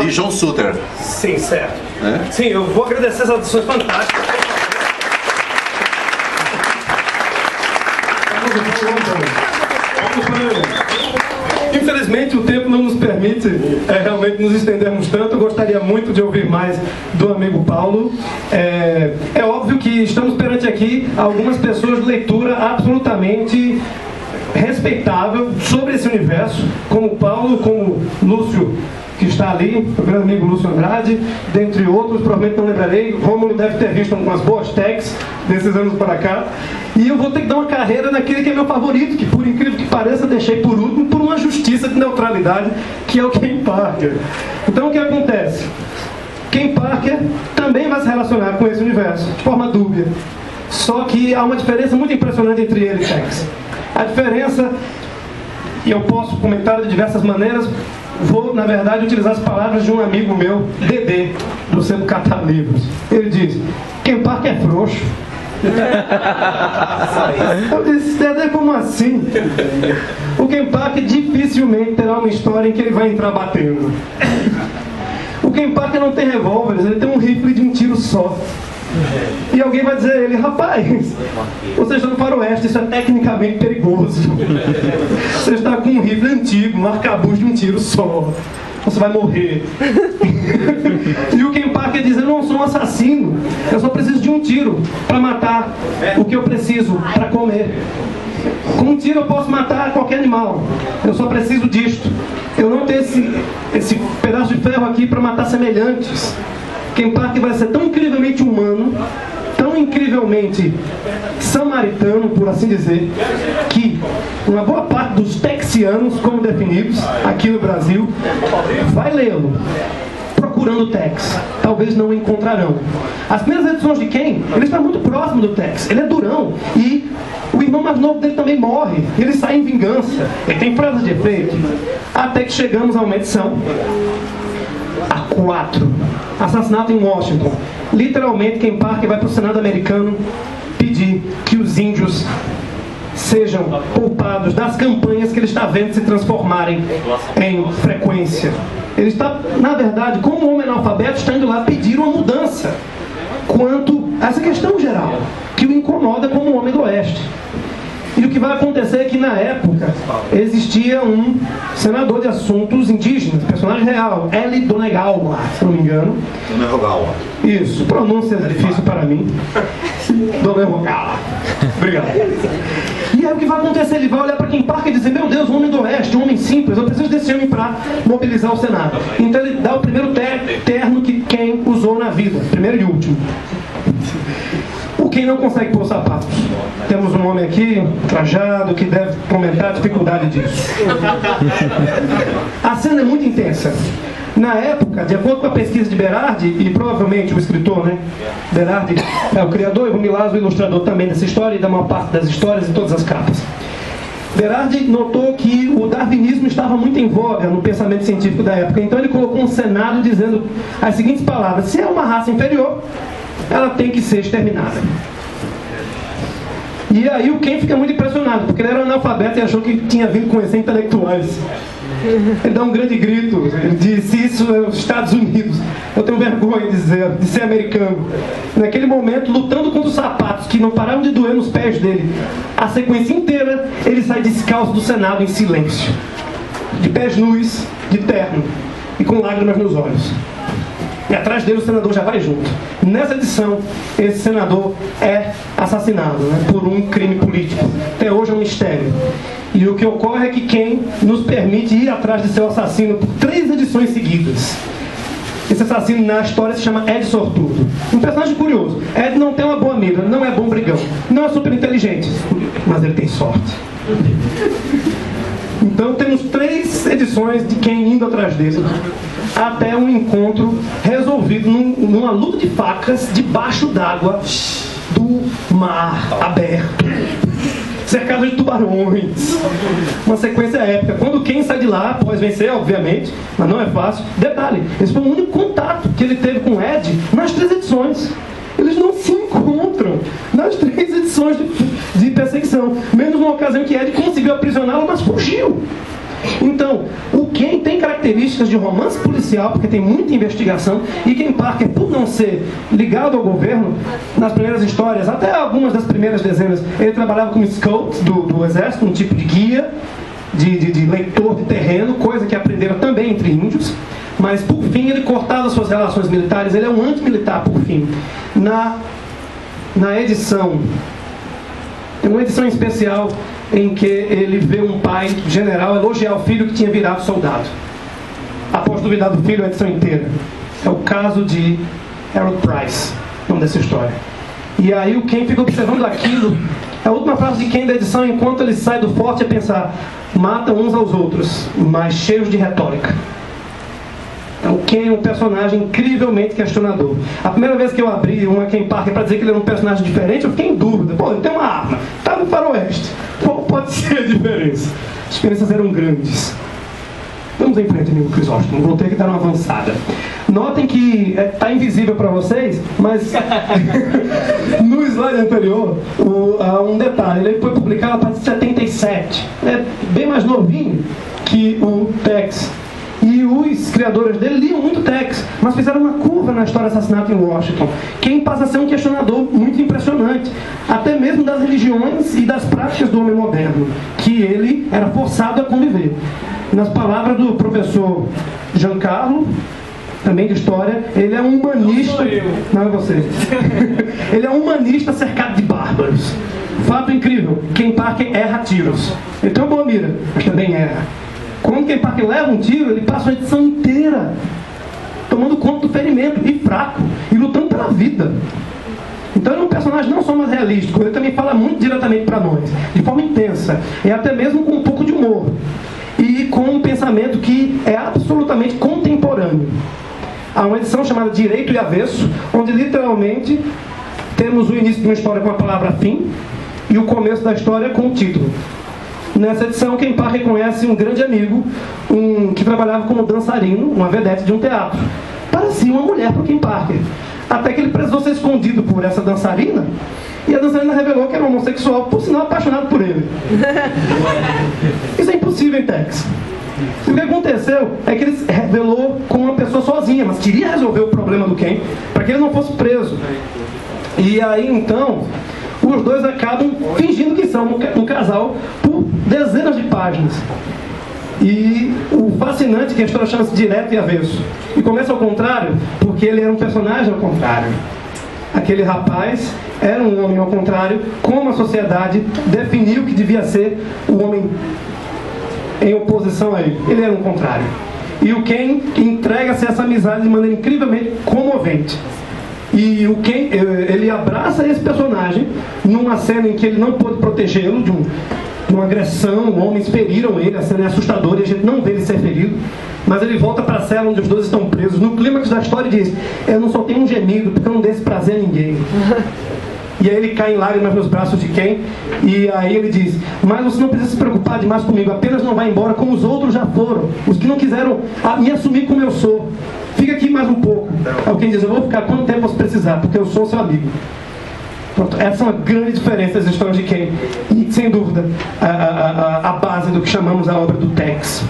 De John Sutter. Sim, certo. Sim, eu vou agradecer essas adições fantásticas. Infelizmente o tempo não nos permite realmente nos estendermos tanto. Eu gostaria muito de ouvir mais do amigo Paulo. É óbvio que estamos perante aqui algumas pessoas de leitura absolutamente respeitável sobre esse universo, como Paulo, como Lúcio, que está ali, o grande amigo Lúcio Andrade, dentre outros, provavelmente não lembrarei. Rômulo deve ter visto umas boas techs desses anos para cá. E eu vou ter que dar uma carreira naquele que é meu favorito, que por incrível que pareça deixei por último, por uma justiça de neutralidade, que é o Ken Parker. Então o que acontece? Ken Parker também vai se relacionar com esse universo, de forma dúbia. Só que há uma diferença muito impressionante entre ele e Tex. A diferença, e eu posso comentar de diversas maneiras, vou, na verdade, utilizar as palavras de um amigo meu, Dedê, do Centro Catar Livros. Ele diz: Ken Parker é frouxo. Eu disse: Dedê, como assim? O Ken Parker dificilmente terá uma história em que ele vai entrar batendo. O Ken Parker não tem revólveres, ele tem um rifle de um tiro só. E alguém vai dizer a ele: rapaz, você está no faroeste, isso é tecnicamente perigoso. Você está com um rifle antigo, um arcabuz de um tiro só. Você vai morrer. E o Ken Parker diz: eu não sou um assassino, eu só preciso de um tiro para matar o que eu preciso para comer. Com um tiro eu posso matar qualquer animal, eu só preciso disto. Eu não tenho esse pedaço de ferro aqui para matar semelhantes. Ken Parker vai ser tão incrivelmente humano, tão incrivelmente samaritano, por assim dizer, que uma boa parte dos texianos, como definidos aqui no Brasil, vai lê-lo procurando o Tex. Talvez não o encontrarão. As primeiras edições de Ken, ele está muito próximo do Tex. Ele é durão e o irmão mais novo dele também morre. Ele sai em vingança. Ele tem frases de efeito. Até que chegamos a uma edição, a 4. Assassinato em Washington. Literalmente, Ken Parker vai para o Senado americano pedir que os índios sejam poupados das campanhas que ele está vendo se transformarem em frequência. Ele está, na verdade, como homem analfabeto, está indo lá pedir uma mudança quanto a essa questão geral, que o incomoda como homem do Oeste. E o que vai acontecer é que, na época, existia um senador de assuntos indígenas, personagem real, Eli Donegawa, se não me engano. Donegawa. Isso, pronúncia difícil para mim. Donegawa. Obrigado. E aí o que vai acontecer? Ele vai olhar para Ken Parker e dizer: meu Deus, um homem do Oeste, um homem simples, eu preciso desse homem para mobilizar o Senado. Então ele dá o primeiro terno que Ken usou na vida, primeiro e último. O Ken não consegue pôr sapatos. Temos um homem aqui, trajado, que deve comentar a dificuldade disso. A cena é muito intensa. Na época, de acordo com a pesquisa de Berardi, e provavelmente o escritor, né? Berardi é o criador e o Milazzo o ilustrador também dessa história e da maior parte das histórias em todas as capas. Berardi notou que o darwinismo estava muito em voga no pensamento científico da época. Então ele colocou um Senado dizendo as seguintes palavras: se é uma raça inferior, ela tem que ser exterminada. E aí o Ken fica muito impressionado, porque ele era analfabeto e achou que tinha vindo conhecer intelectuais. Ele dá um grande grito, ele diz: isso é os Estados Unidos, eu tenho vergonha de ser americano. Naquele momento, lutando contra os sapatos que não paravam de doer nos pés dele, a sequência inteira, ele sai descalço do Senado em silêncio, de pés nus, de terno e com lágrimas nos olhos. E atrás dele o senador já vai junto. Nessa edição, esse senador é assassinado, né, por um crime político. Até hoje é um mistério. E o que ocorre é que Ken nos permite ir atrás de seu assassino por 3 edições seguidas. Esse assassino na história se chama Ed Sortudo. Um personagem curioso. Ed não tem uma boa mira, não é bom brigão, não é super inteligente, mas ele tem sorte. Então temos 3 edições de Ken indo atrás dele, até um encontro resolvido numa luta de facas debaixo d'água do mar aberto, cercado de tubarões. Uma sequência épica. Quando Ken sai de lá, após vencer, obviamente, mas não é fácil. Detalhe, esse foi o único contato que ele teve com Ed nas 3 edições. Eles não se encontram nas 3 edições de perseguição. Menos uma ocasião que Ed conseguiu aprisioná-lo, mas fugiu. Então, o Ken tem características de romance policial, porque tem muita investigação, e Ken Parker, por não ser ligado ao governo, nas primeiras histórias, até algumas das primeiras dezenas, ele trabalhava como scout do exército, um tipo de guia, de leitor de terreno, coisa que aprenderam também entre índios, mas por fim ele cortava suas relações militares, ele é um antimilitar por fim. Na edição, tem uma edição especial em que ele vê um pai general elogiar o filho que tinha virado soldado. Após duvidar do filho, a edição inteira. É o caso de Harold Price, nome dessa história. E aí o Ken fica observando aquilo. A última frase de Ken da edição, enquanto ele sai do forte, é pensar: matam uns aos outros, mas cheios de retórica. O Ken é um personagem incrivelmente questionador. A primeira vez que eu abri uma Ken Parker para dizer que ele era um personagem diferente, eu fiquei em dúvida. Pô, ele tem uma arma, tá no faroeste. Qual pode ser a diferença? As diferenças eram grandes. Vamos em frente, amigo Crisóstomo. Vou ter que dar uma avançada. Notem que está invisível para vocês, mas no slide anterior, há um detalhe. Ele foi publicado a partir de 77. É bem mais novinho que o Tex. E os criadores dele liam muito Tex, mas fizeram uma curva na história do assassinato em Washington. Quem passa a ser um questionador muito impressionante, até mesmo das religiões e das práticas do homem moderno, que ele era forçado a conviver. Nas palavras do professor Giancarlo, também de história, ele é um humanista. Não é você. Ele é um humanista cercado de bárbaros. Fato incrível: Ken Parker erra tiros. Ele tem uma boa mira, mas também erra. Quando Ken Parker leva um tiro, ele passa uma edição inteira tomando conta do ferimento, e fraco, e lutando pela vida. Então ele é um personagem não só mais realístico, ele também fala muito diretamente para nós, de forma intensa, e até mesmo com um pouco de humor, e com um pensamento que é absolutamente contemporâneo. Há uma edição chamada Direito e Avesso, onde literalmente temos o início de uma história com a palavra fim e o começo da história com o título. Nessa edição, Ken Parker conhece um grande amigo, que trabalhava como dançarino, uma vedete de um teatro. Parecia uma mulher para o Ken Parker, até que ele precisou ser escondido por essa dançarina, e a dançarina revelou que era homossexual, por sinal apaixonado por ele. Isso é impossível em Tex. E o que aconteceu é que ele se revelou como uma pessoa sozinha, mas queria resolver o problema do Ken, para que ele não fosse preso. E aí então os dois acabam fingindo que são um casal por dezenas de páginas. E o fascinante é que a história chama-se Direto e Avesso. E começa ao contrário, porque ele era um personagem ao contrário. Aquele rapaz era um homem ao contrário, como a sociedade definiu que devia ser o homem em oposição a ele. Ele era um contrário. E o Ken entrega-se a essa amizade de maneira incrivelmente comovente. E o Ken, ele abraça esse personagem numa cena em que ele não pôde protegê-lo de uma agressão. Homens feriram ele, a cena é assustadora e a gente não vê ele ser ferido. Mas ele volta para a cela onde os dois estão presos. No clímax da história ele diz: eu não só tenho um gemido, porque eu não dei esse prazer a ninguém. E aí ele cai em lágrimas nos braços de Ken. E aí ele diz: mas você não precisa se preocupar demais comigo, apenas não vai embora como os outros já foram, os que não quiseram me assumir como eu sou. Fica aqui mais um pouco. Alguém diz: eu vou ficar quanto tempo você precisar, porque eu sou seu amigo. Pronto, essa é uma grande diferença das histórias de Ken. E sem dúvida a base do que chamamos a obra do Tex.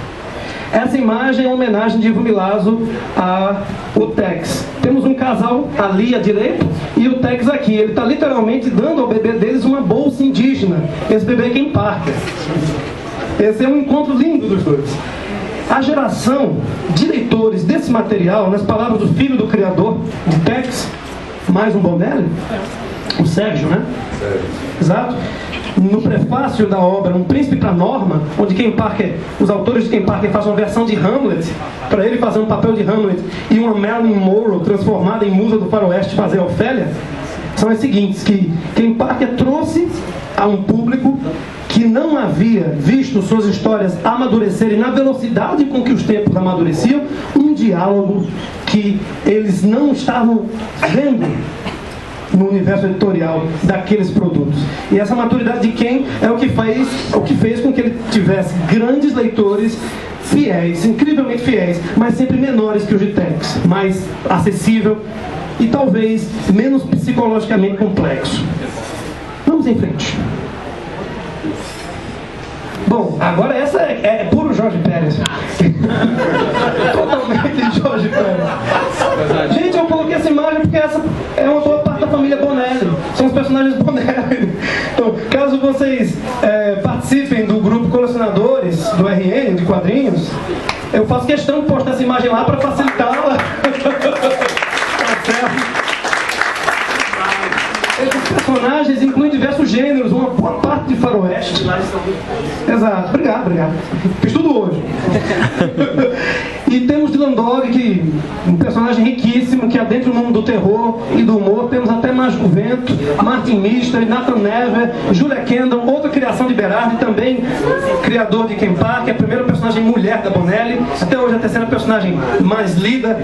Essa imagem é uma homenagem de Ivo Milazzo ao Tex. Temos um casal ali à direita e o Tex aqui. Ele está literalmente dando ao bebê deles uma bolsa indígena. Esse bebê é Ken Parker. Esse é um encontro lindo dos dois. A geração de leitores desse material, nas palavras do filho do criador de Tex, mais um Bonelli, o Sérgio, né? Exato. No prefácio da obra Um Príncipe para Norma, onde Ken Parker, os autores de Ken Parker fazem uma versão de Hamlet, para ele fazer um papel de Hamlet, e uma Marilyn Monroe transformada em musa do faroeste fazer Ofélia, são as seguintes: que Ken Parker trouxe a um público que não havia visto suas histórias amadurecerem na velocidade com que os tempos amadureciam, um diálogo que eles não estavam vendo no universo editorial daqueles produtos. E essa maturidade de Ken é o que fez com que ele tivesse grandes leitores fiéis, incrivelmente fiéis, mas sempre menores que os de Tex, mais acessível e talvez menos psicologicamente complexo. Vamos em frente. Bom, agora essa é puro Jorge Pérez. Totalmente Jorge Pérez. Gente, eu coloquei essa imagem porque essa é uma boa parte da família Bonelli. São os personagens Bonelli. Então, caso vocês participem do grupo Colecionadores do RN, de quadrinhos, eu faço questão de postar essa imagem lá para facilitá-la. Esses personagens incluem diversos gêneros, uma boa parte de faroeste. Exato, obrigado. Fiz tudo hoje. E temos Dylan Dog, que um personagem riquíssimo, que adentra o mundo do terror e do humor. Temos até Mágico Vento, Martin Mystery, Nathan Never, Julia Kendall, outra criação de Berardi, também criador de Ken Parker, a primeira personagem mulher da Bonelli, até hoje a terceira personagem mais lida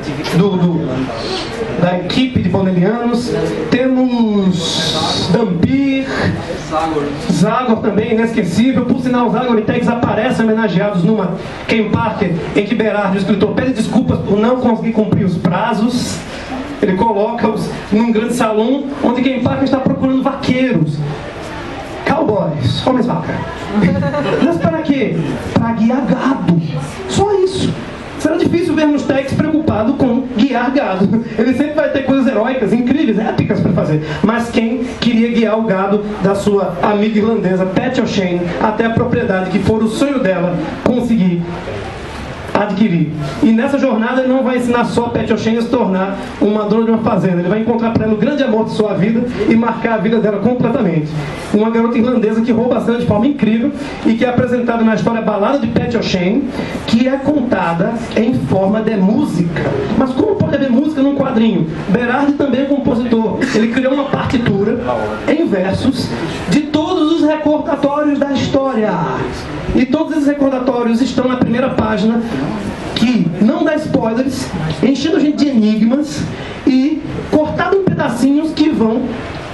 da equipe de bonellianos. Temos Dampir, Zagor também, inesquecível. Por sinal, Zagor e Tex aparecem homenageados numa Ken Parker em que Berardi, o escritor, pede desculpas por não conseguir cumprir os prazos. Ele coloca-os num grande salão onde Ken Parker está procurando vaqueiros, cowboys, homens-vaca. Mas para quê? Para guiar gado. Só isso. Será difícil vermos Tex preocupado com guiar gado. Ele sempre vai ter coisas heróicas, incríveis, épicas para fazer. Mas quem queria guiar o gado da sua amiga irlandesa, Pat O'Shane, até a propriedade que for o sonho dela conseguir adquirir. E nessa jornada ele não vai ensinar só a Pat O'Shane a se tornar uma dona de uma fazenda. Ele vai encontrar para ela o grande amor de sua vida e marcar a vida dela completamente. Uma garota irlandesa que rouba a cena de forma incrível e que é apresentada na história Balada de Pat O'Shane, que é contada em forma de música. Mas como pode haver música num quadrinho? Berardi também é compositor. Ele criou uma partitura em versos de todos os recordatórios da história. E todos esses recordatórios estão na primeira página, que não dá spoilers, enchendo a gente de enigmas e cortado em pedacinhos que vão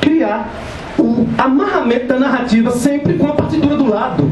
criar o amarramento da narrativa, sempre com a partitura do lado.